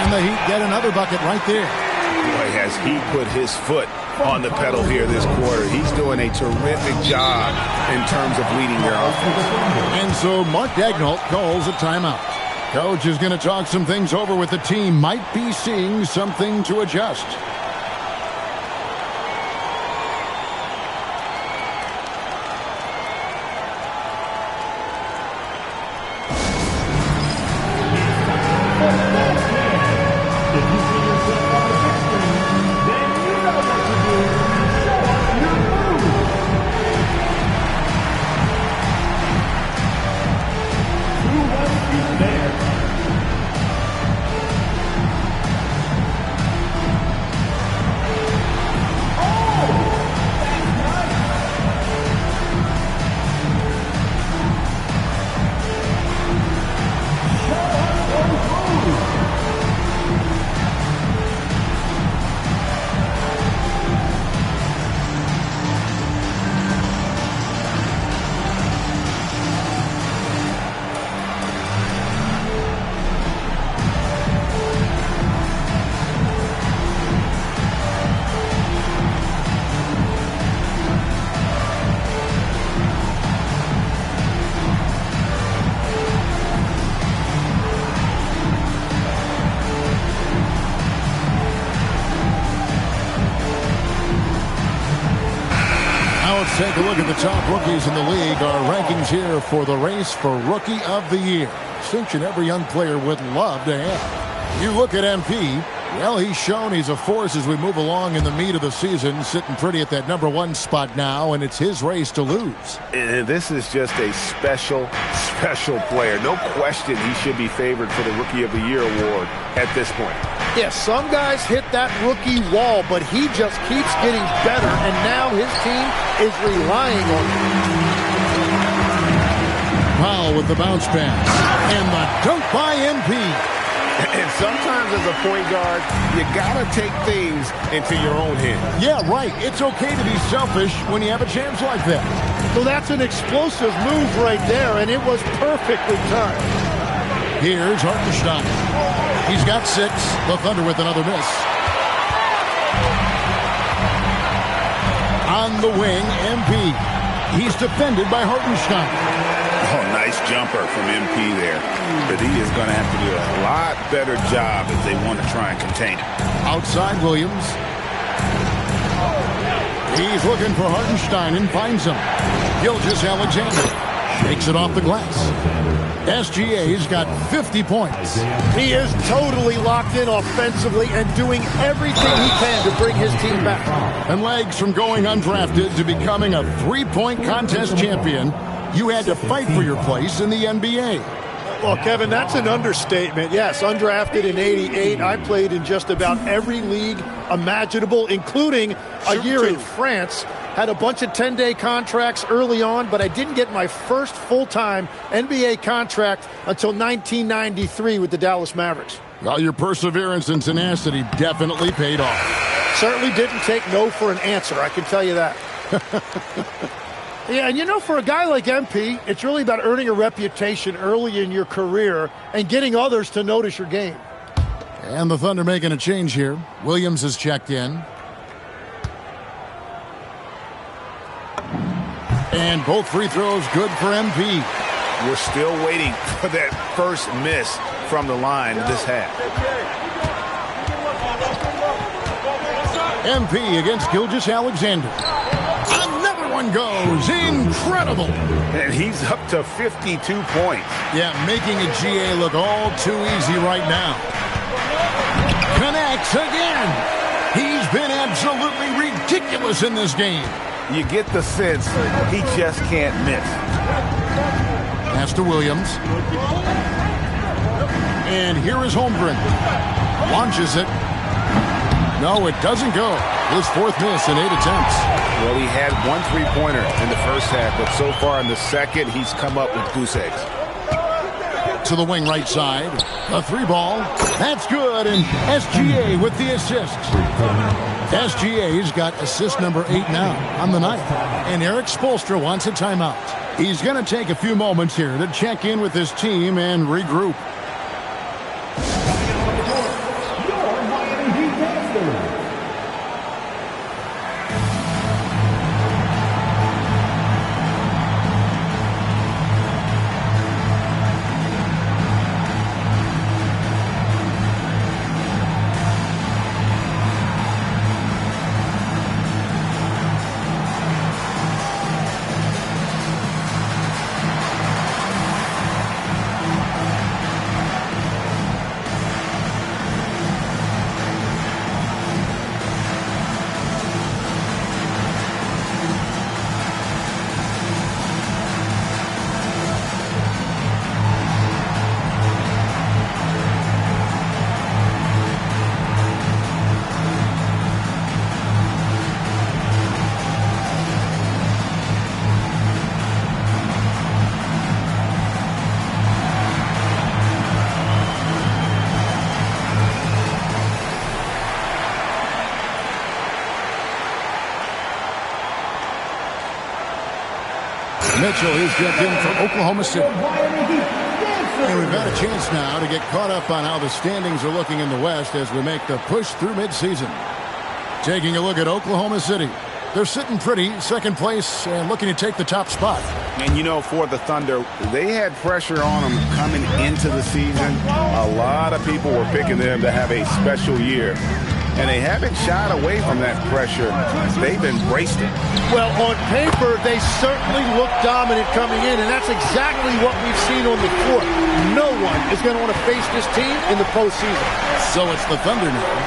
Speaker 3: And the Heat get another bucket right there.
Speaker 7: Boy, has he put his foot on the pedal here this quarter. He's doing a terrific job in terms of leading their offense.
Speaker 3: And so Mark Daigneault calls a timeout. Coach is going to talk some things over with the team. Might be seeing something to adjust. Take a look at the top rookies in the league. Our rankings here for the race for Rookie of the Year. Distinction every young player would love to have. You look at MP, Well, he's shown he's a force as we move along in the meat of the season, sitting pretty at that #1 spot now, and it's his race to lose.
Speaker 8: And this is just a special player. No question he should be favored for the Rookie of the Year award at this point.
Speaker 5: Yes, some guys hit that rookie wall, but he just keeps getting better, and now his team is relying on him.
Speaker 3: Powell with the bounce pass, and the dunk by MP.
Speaker 8: And sometimes as a point guard, you got to take things into your own hands.
Speaker 3: Yeah, right. It's okay to be selfish when you have a chance like that.
Speaker 5: So that's an explosive move right there, and it was perfectly timed.
Speaker 3: Here's Hartenstein. He's got 6. The Thunder with another miss. On the wing, MP. He's defended by Hartenstein.
Speaker 7: Oh, nice jumper from MP there. But he is going to have to do a lot better job if they want to try and contain him.
Speaker 3: Outside Williams. He's looking for Hartenstein and finds him. Gilgeous Alexander shakes it off the glass. SGA's got 50 points.
Speaker 5: He is totally locked in offensively and doing everything he can to bring his team back.
Speaker 3: And legs from going undrafted to becoming a 3-point contest champion, you had to fight for your place in the NBA.
Speaker 5: Well, Kevin, that's an understatement. Yes, undrafted in '88. I played in just about every league imaginable, including a year in France. Had a bunch of 10-day contracts early on, but I didn't get my first full-time NBA contract until 1993 with the Dallas Mavericks.
Speaker 3: Well, your perseverance and tenacity definitely paid off.
Speaker 5: Certainly didn't take no for an answer, I can tell you that. Yeah, and you know, for a guy like MP, it's really about earning a reputation early in your career and getting others to notice your game.
Speaker 3: And the Thunder making a change here. Williams has checked in. And both free throws good for MP.
Speaker 7: We're still waiting for that first miss from the line this half.
Speaker 3: MP against Gilgeous Alexander. One goes. Incredible.
Speaker 7: And he's up to 52 points.
Speaker 3: Yeah, making a GA look all too easy right now. Connects again. He's been absolutely ridiculous in this game.
Speaker 7: You get the sense he just can't miss.
Speaker 3: Pass to Williams. And here is Holmgren. Launches it. No, it doesn't go. His 4th miss in 8 attempts.
Speaker 7: Well, he had 1 3-pointer in the first half, but so far in the second, he's come up with goose eggs.
Speaker 3: To the wing right side. A 3-ball. That's good, and SGA with the assist. SGA's got assist number 8 now on the night. And Eric Spoelstra wants a timeout. He's going to take a few moments here to check in with his team and regroup. Mitchell is checked in for Oklahoma City. And we've got a chance now to get caught up on how the standings are looking in the West as we make the push through midseason. Taking a look at Oklahoma City. They're sitting pretty, 2nd place, and looking to take the top spot.
Speaker 7: And, you know, for the Thunder, they had pressure on them coming into the season. A lot of people were picking them to have a special year. and they haven't shied away from that pressure. They've embraced it.
Speaker 5: Well, on paper, they certainly look dominant coming in, and that's exactly what we've seen on the court. No one is going to want to face this team in the postseason.
Speaker 3: So it's the Thunder now,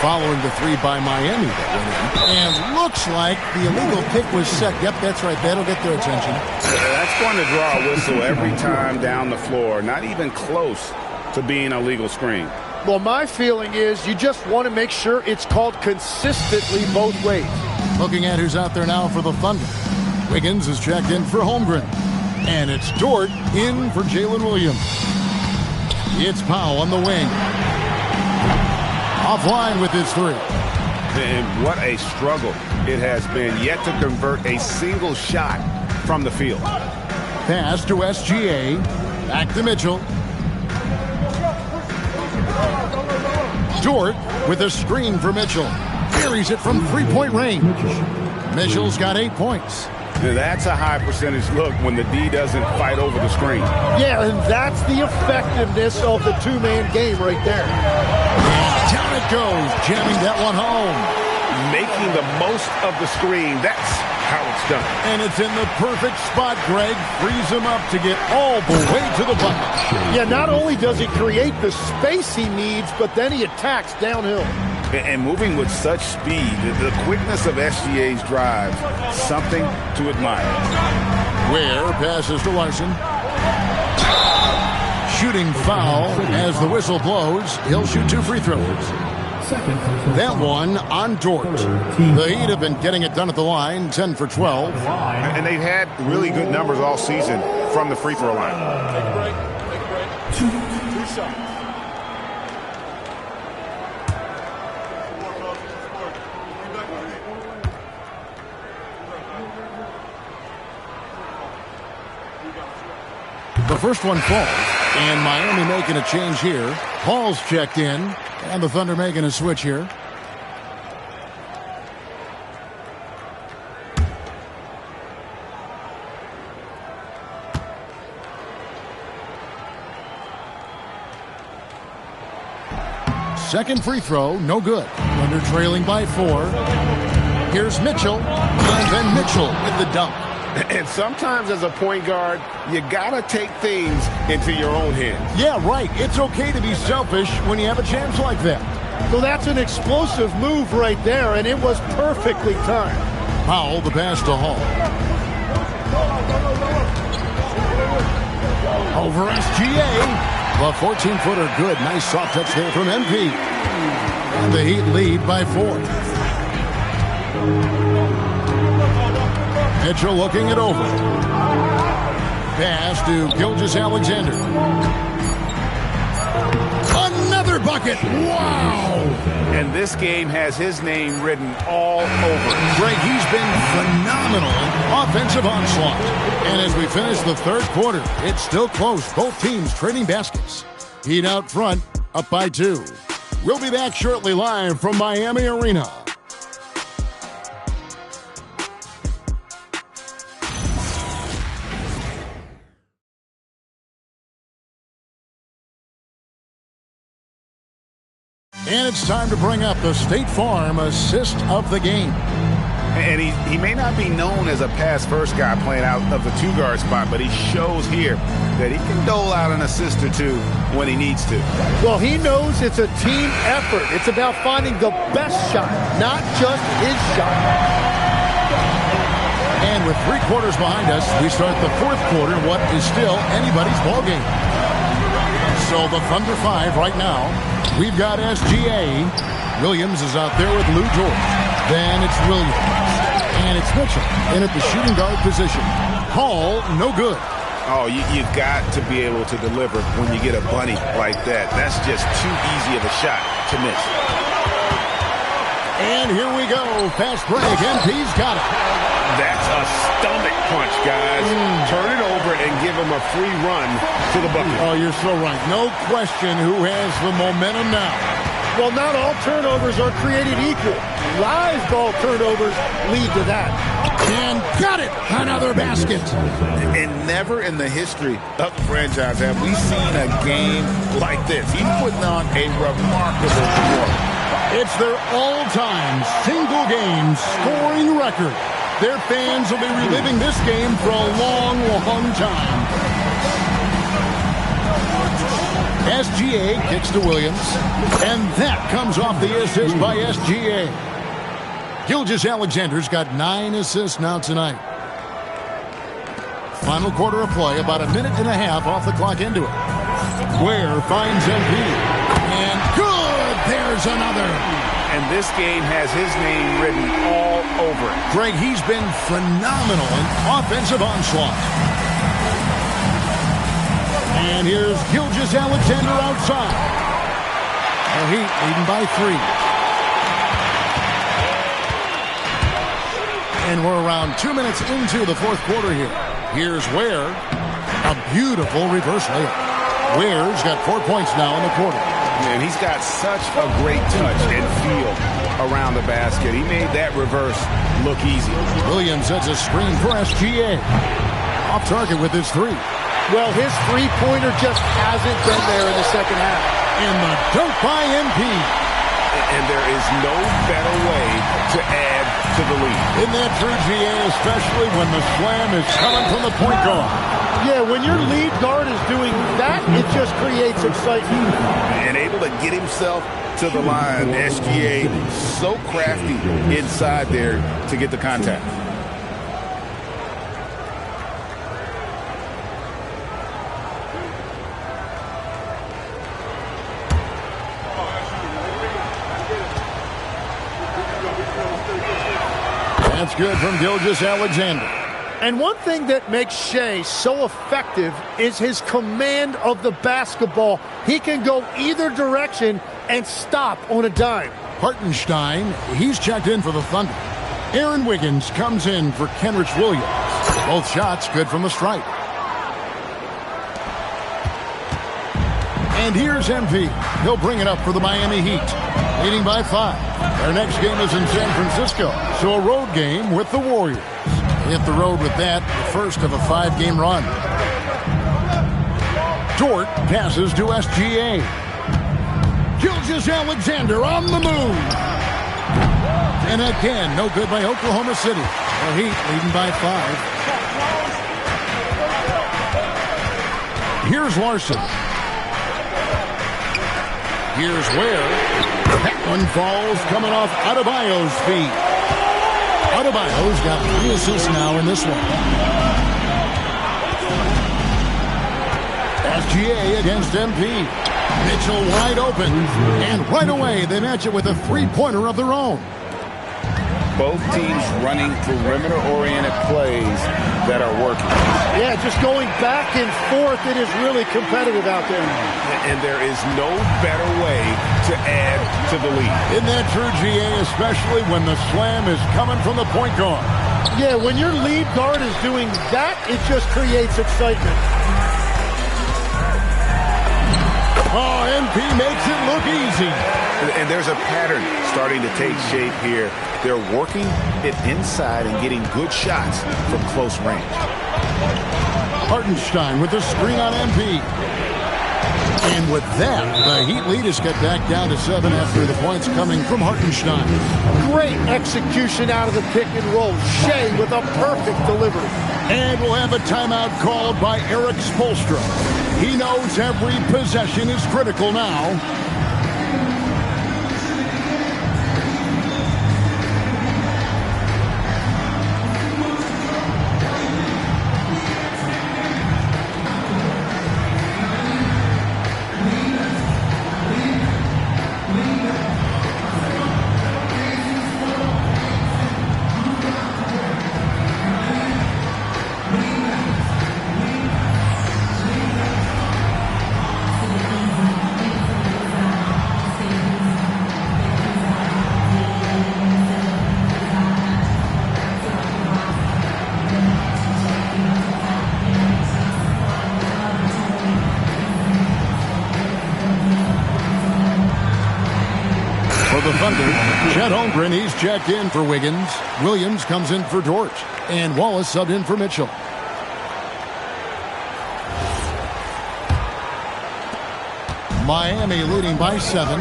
Speaker 3: following the three by Miami that went in. And looks like the illegal pick was set. Yep, that's right. That'll get their attention.
Speaker 7: That's going to draw a whistle every time down the floor. Not even close to being a legal screen.
Speaker 5: Well, my feeling is you just want to make sure it's called consistently both ways.
Speaker 3: Looking at who's out there now for the Thunder. Wiggins is checked in for Holmgren. And it's Dort in for Jalen Williams. It's Powell on the wing. Offline with his three.
Speaker 7: And what a struggle it has been yet to convert a single shot from the field.
Speaker 3: Pass to SGA. Back to Mitchell. Dort with a screen for Mitchell. Carries it from three-point range. Mitchell's got 8 points.
Speaker 7: That's a high percentage look when the D doesn't fight over the screen.
Speaker 5: Yeah, and that's the effectiveness of the two-man game right there.
Speaker 3: And down it goes, jamming that one home.
Speaker 8: Making the most of the screen, that's how it's done.
Speaker 3: And it's in the perfect spot, Greg. Frees him up to get all the way to the bucket.
Speaker 5: Yeah, not only does he create the space he needs, but then he attacks downhill.
Speaker 7: And moving with such speed, the quickness of SGA's drive, something to admire.
Speaker 3: Ware passes to Larson. Shooting foul as the whistle blows. He'll shoot 2 free throws. That one on Dort. The Heat have been getting it done at the line, 10 for 12.
Speaker 8: And they've had really good numbers all season from the free throw line.
Speaker 1: Two shots.
Speaker 3: The first one falls, and Miami making a change here. Paul's checked in, and the Thunder making a switch here. Second free throw, no good. Thunder trailing by 4. Here's Mitchell, and then Mitchell with the dunk.
Speaker 8: And sometimes as a point guard, you got to take things into your own hands.
Speaker 3: Yeah, right. It's okay to be selfish when you have a chance like that.
Speaker 5: So that's an explosive move right there, and it was perfectly timed.
Speaker 3: Powell, the pass to Hall. Over SGA. The 14-footer good. Nice soft touch there from MP. And the Heat lead by 4. Mitchell looking it over. Pass to Gilgeous-Alexander. Another bucket. Wow.
Speaker 7: And this game has his name written all over it.
Speaker 3: Greg, he's been phenomenal in offensive onslaught. And as we finish the third quarter, it's still close. Both teams trading baskets. Heat out front, up by 2. We'll be back shortly live from Miami Arena. And it's time to bring up the State Farm assist of the game.
Speaker 7: And he may not be known as a pass-first guy playing out of the 2-guard spot, but he shows here that he can dole out an assist or 2 when he needs to.
Speaker 5: Well, he knows it's a team effort. It's about finding the best shot, not just his shot.
Speaker 3: And with 3 quarters behind us, we start the fourth quarter, what is still anybody's ball game. So the Thunder 5 right now. We've got SGA. Williams is out there with Lou George. Then it's Williams. And it's Mitchell in at the shooting guard position. Hall, no good.
Speaker 7: Oh, you've got to be able to deliver when you get a bunny like that. That's just too easy of a shot to miss.
Speaker 3: And here we go. Fast break. MP's got it.
Speaker 8: That's a stomach punch, guys. Turn it over and give him a free run to the bucket.
Speaker 3: Oh, you're so right. No question who has the momentum now.
Speaker 5: Well, not all turnovers are created equal. Live ball turnovers lead to that.
Speaker 3: And got it! Another basket.
Speaker 7: And never in the history of the franchise have we seen a game like this. He's putting on a remarkable performance.
Speaker 3: It's their all-time single-game scoring record. Their fans will be reliving this game for a long, long time. SGA kicks to Williams, and that comes off the assist by SGA. Gilgeous-Alexander's got 9 assists now tonight. Final quarter of play, about a minute and a half off the clock into it. Ware finds MP, and good! There's another.
Speaker 7: And this game has his name written all over it.
Speaker 3: Greg, he's been phenomenal in offensive onslaught. And here's Gilgeous-Alexander outside. The Heat leading by 3. And we're around 2 minutes into the fourth quarter here. Here's Ware. A beautiful reverse layup. Ware's got 4 points now in the quarter.
Speaker 7: And he's got such a great touch and feel around the basket. He made that reverse look easy.
Speaker 3: Williams sets a screen for SGA. Off target with his 3.
Speaker 5: Well, his three-pointer just hasn't been there in the second half.
Speaker 3: And the dunk by MP.
Speaker 7: And there is no better way to add to the lead.
Speaker 3: Isn't that true, GA, especially when the slam is coming from the point guard?
Speaker 5: Yeah, when your lead guard is doing that, it just creates excitement.
Speaker 7: And able to get himself to the line. SGA so crafty inside there to get the contact.
Speaker 3: That's good from Gilgeous-Alexander.
Speaker 5: And one thing that makes Shai so effective is his command of the basketball. He can go either direction and stop on a dime.
Speaker 3: Hartenstein, he's checked in for the Thunder. Aaron Wiggins comes in for Kenrich Williams. Both shots good from the stripe. And here's MP. He'll bring it up for the Miami Heat, leading by 5. Their next game is in San Francisco, so a road game with the Warriors. Hit the road with that, the first of a 5-game run. Dort passes to SGA. Gilgeous-Alexander on the move. And again, no good by Oklahoma City. The Heat leading by 5. Here's Larson. Here's Ware. That one falls coming off Adebayo's feet. Adebayo's got 3 assists now in this one. SGA against MP. Mitchell wide open. And right away, they match it with a 3-pointer of their own.
Speaker 7: Both teams running perimeter-oriented plays that are working.
Speaker 5: Yeah, just going back and forth, it is really competitive out there.
Speaker 7: And there is no better way to add to the lead.
Speaker 3: Isn't that true, GA, especially when the slam is coming from the point guard?
Speaker 5: Yeah, when your lead guard is doing that, it just creates excitement.
Speaker 3: Oh, MP makes it look easy.
Speaker 7: And there's a pattern starting to take shape here. They're working it inside and getting good shots from close range.
Speaker 3: Hartenstein with the screen on MP. And with that, the Heat lead is cut back down to 7 after the points coming from Hartenstein.
Speaker 5: Great execution out of the pick and roll. Shai with a perfect delivery.
Speaker 3: And we'll have a timeout called by Eric Spoelstra. He knows every possession is critical now. Chet Holmgren, he's checked in for Wiggins. Williams comes in for Dort. And Wallace subbed in for Mitchell. Miami leading by 7.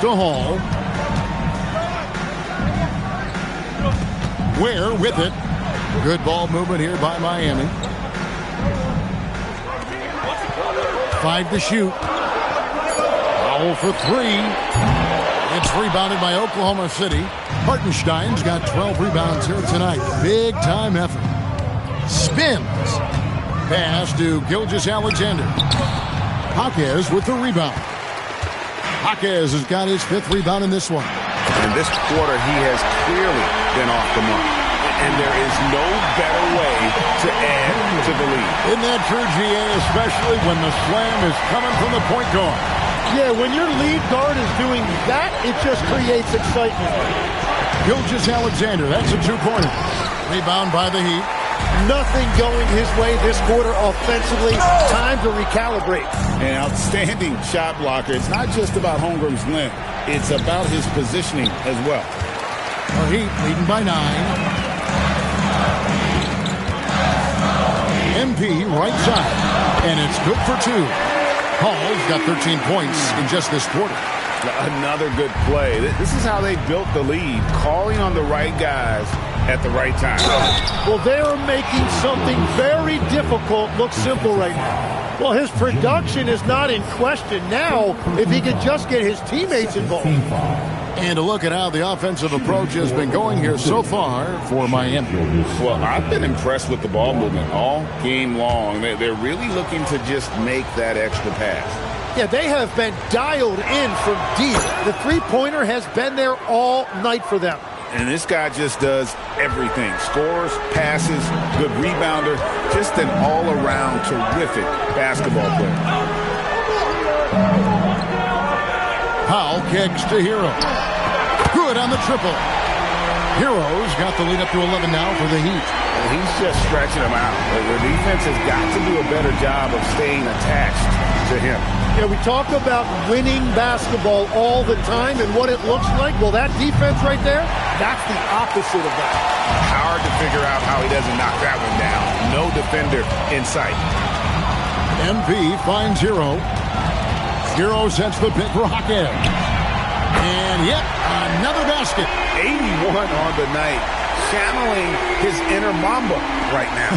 Speaker 3: to Hall. Ware with it. Good ball movement here by Miami. 5 to shoot. Foul for 3. It's rebounded by Oklahoma City. Hartenstein's got 12 rebounds here tonight. Big time effort. Spins. Pass to Gilgeous-Alexander. Jaquez with the rebound. Jaquez has got his 5th rebound in this one.
Speaker 7: In this quarter, he has clearly been off the mark. And there is no better way to add to the lead.
Speaker 3: Isn't that true, GA, especially when the slam is coming from the point guard?
Speaker 5: Yeah, when your lead guard is doing that, it just creates excitement.
Speaker 3: Gilgeous-Alexander, that's a 2-pointer. Rebound by the Heat.
Speaker 5: Nothing going his way this quarter offensively. Time to recalibrate.
Speaker 7: An outstanding shot blocker. It's not just about Holmgren's length. It's about his positioning as well.
Speaker 3: The Heat leading by 9. MP right side. And it's good for 2. Hall's got 13 points in just this quarter.
Speaker 7: Another good play. This is how they built the lead, calling on the right guys at the right time.
Speaker 5: Well, they are making something very difficult look simple right now. Well, his production is not in question now if he could just get his teammates involved.
Speaker 3: And to look at how the offensive approach has been going here so far for Miami.
Speaker 7: Well, I've been impressed with the ball movement all game long. They're really looking to just make that extra pass.
Speaker 5: Yeah, they have been dialed in from deep. The three-pointer has been there all night for them.
Speaker 7: And this guy just does everything. Scores, passes, good rebounder. Just an all-around terrific basketball player.
Speaker 3: Powell kicks to Hero. Good on the triple. Hero's got the lead up to 11 now for the Heat.
Speaker 7: He's just stretching them out. The defense has got to do a better job of staying attached to him.
Speaker 5: Yeah, we talk about winning basketball all the time and what it looks like. Well, that defense right there, that's the opposite of that.
Speaker 7: Hard to figure out how he doesn't knock that one down. No defender in sight.
Speaker 3: MP finds Hero. Hero sets the pick for Jaquez. And yet another basket.
Speaker 7: 81 on the night. Channeling his inner Mamba right now.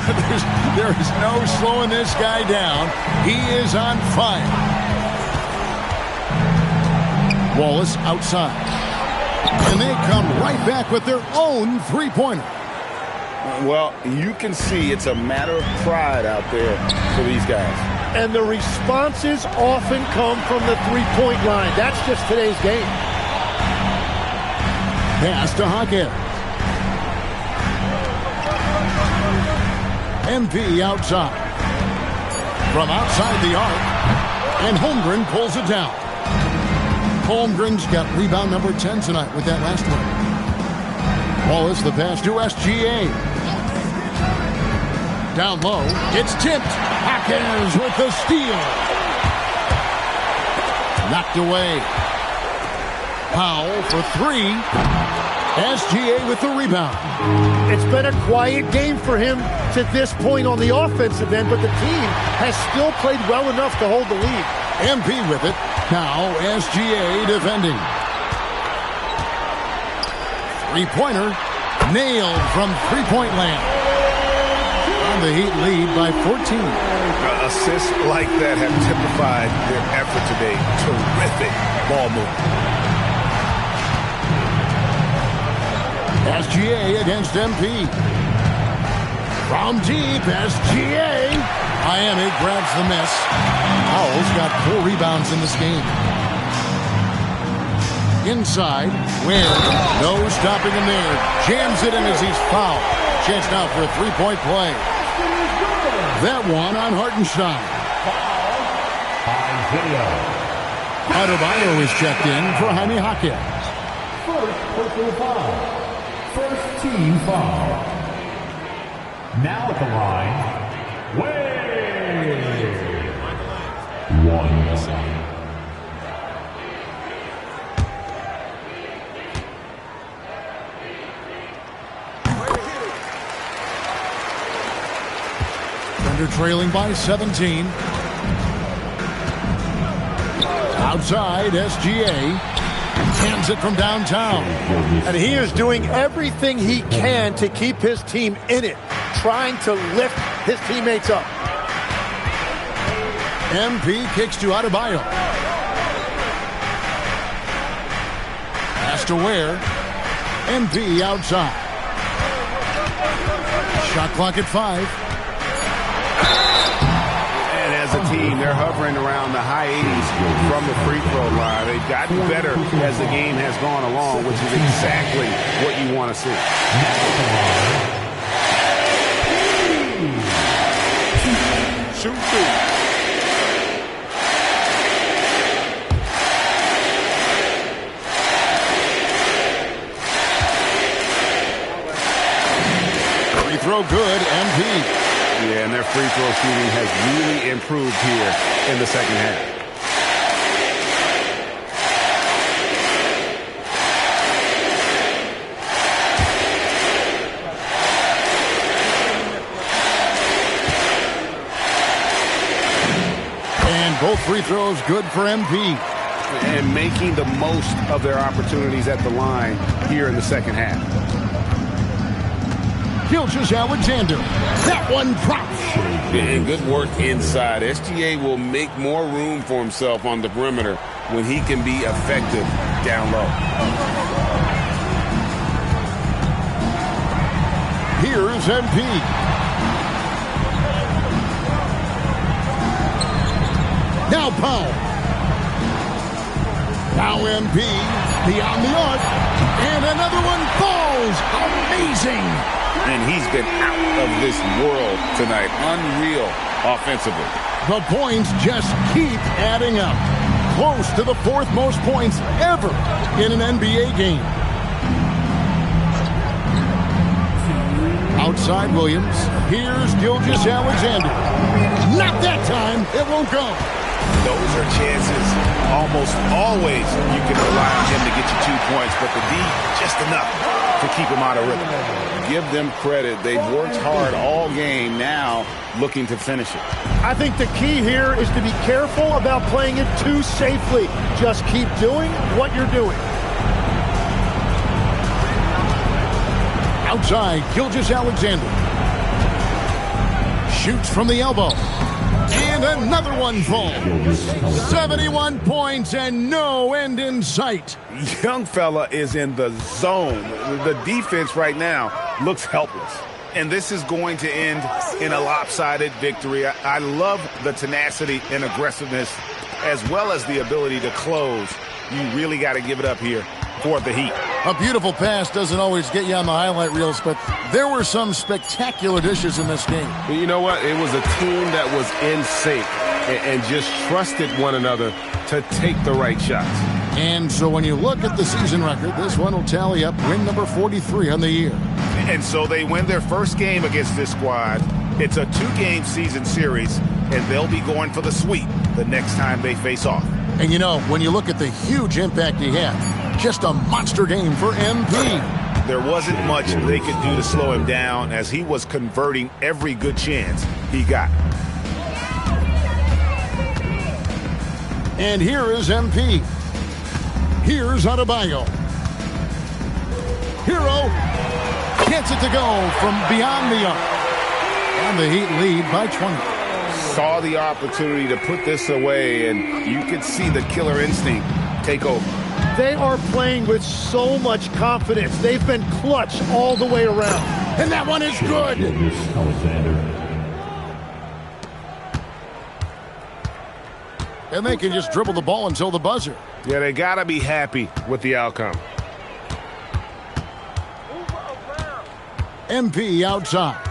Speaker 3: there is no slowing this guy down. He is on fire. Wallace outside. And they come right back with their own three-pointer.
Speaker 7: Well, you can see it's a matter of pride out there for these guys.
Speaker 5: And the responses often come from the three-point line. That's just today's game.
Speaker 3: Pass to Jaquez. MP outside. From outside the arc. And Holmgren pulls it down. Holmgren's got rebound number 10 tonight with that last one. Wallace the pass to SGA. Down low. It's tipped. Jaquez with the steal. Knocked away. Powell for 3. SGA with the rebound.
Speaker 5: It's been a quiet game for him to this point on the offensive end, but the team has still played well enough to hold the lead.
Speaker 3: MP with it. Now SGA defending. Three-pointer. Nailed from three-point land. And the Heat lead by 14.
Speaker 7: Assists like that have typified their effort today. Terrific ball movement.
Speaker 3: SGA against MP. From deep, SGA. Miami grabs the miss. Powell's got 4 rebounds in this game. Inside, Wynn. No stopping him there. Jams it in as he's fouled. Chance now for a three-point play. That one on Hartenstein. Adebayo is checked in for Jaime Jaquez.
Speaker 1: First personal foul. First team foul. Now at the line, Wade. 1.
Speaker 3: Thunder trailing by 17. Outside, SGA. Hands it from downtown.
Speaker 5: And he is doing everything he can to keep his team in it, trying to lift his teammates up.
Speaker 3: MP kicks to Adebayo. Pass to Ware. MP outside. Shot clock at 5.
Speaker 7: And as a team, they're hovering around the high 80s from the free throw line. They've gotten better as the game has gone along, which is exactly what you want to see.
Speaker 9: Shoot two.
Speaker 3: Throw good, MP.
Speaker 7: Yeah, and their free throw shooting has really improved here in the second half.
Speaker 3: And both free throws good for MP.
Speaker 7: And making the most of their opportunities at the line here in the second half.
Speaker 3: Gilgeous Alexander. That one drops.
Speaker 7: And good work inside. SGA will make more room for himself on the perimeter when he can be effective down low.
Speaker 3: Here's MP. Now Powell. Now MP. Beyond the arc. And another one falls. Amazing.
Speaker 7: And he's been out of this world tonight. Unreal offensively.
Speaker 3: The points just keep adding up. Close to the 4th most points ever in an NBA game. Outside Williams. Here's Gilgeous Alexander. Not that time. It won't go.
Speaker 7: Those are chances almost always you can rely on him to get you 2 points, but the D just enough to keep him out of rhythm. Give them credit. They've worked hard all game, now looking to finish it.
Speaker 5: I think the key here is to be careful about playing it too safely. Just keep doing what you're doing.
Speaker 3: Outside, Gilgeous Alexander. Shoots from the elbow. And another one falls. 71 points and no end in sight.
Speaker 7: Young fella is in the zone. The defense right now looks helpless. And this is going to end in a lopsided victory. I love the tenacity and aggressiveness as well as the ability to close. You really got to give it up here for the Heat.
Speaker 3: A beautiful pass doesn't always get you on the highlight reels, but there were some spectacular dishes in this game.
Speaker 8: You know what? It was a team that was in sync and just trusted one another to take the right shots.
Speaker 3: And so when you look at the season record, this one will tally up win number 43 on the year.
Speaker 7: And so they win their first game against this squad. It's a 2-game season series, and they'll be going for the sweep the next time they face off.
Speaker 3: And you know, when you look at the huge impact he had, just a monster game for MP.
Speaker 7: There wasn't much they could do to slow him down as he was converting every good chance he got.
Speaker 3: And here is MP. Here's Adebayo. Hero gets it to go from beyond the arc. And the Heat lead by 20.
Speaker 7: Saw the opportunity to put this away, and you could see the killer instinct take over.
Speaker 5: They are playing with so much confidence. They've been clutch all the way around.
Speaker 3: And that one is good. And they can just dribble the ball until the buzzer.
Speaker 8: Yeah, they got to be happy with the outcome.
Speaker 3: MP outside.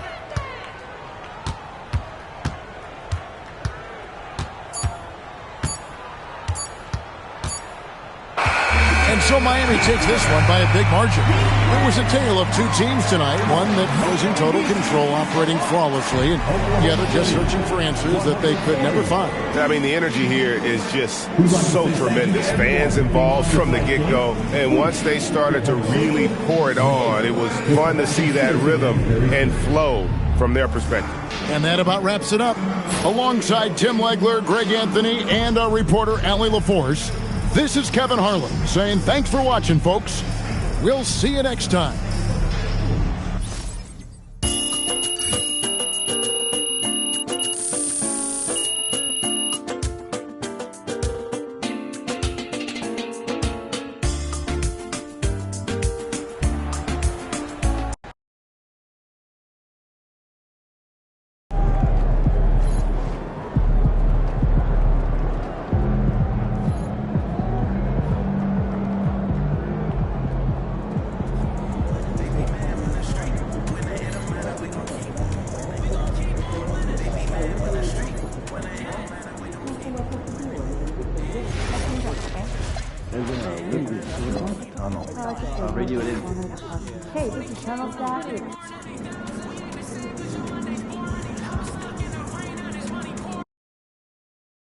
Speaker 3: And so Miami takes this one by a big margin. It was a tale of two teams tonight, one that was in total control, operating flawlessly, and the other just searching for answers that they could never find.
Speaker 8: I mean, the energy here is just so tremendous. Fans involved from the get-go, and once they started to really pour it on, it was fun to see that rhythm and flow from their perspective.
Speaker 3: And that about wraps it up. Alongside Tim Legler, Greg Anthony, and our reporter, Allie LaForce, This is Kevin Harlan saying thanks for watching, folks. We'll see you next time.
Speaker 12: Radio it in. Hey, this is Channel Staff.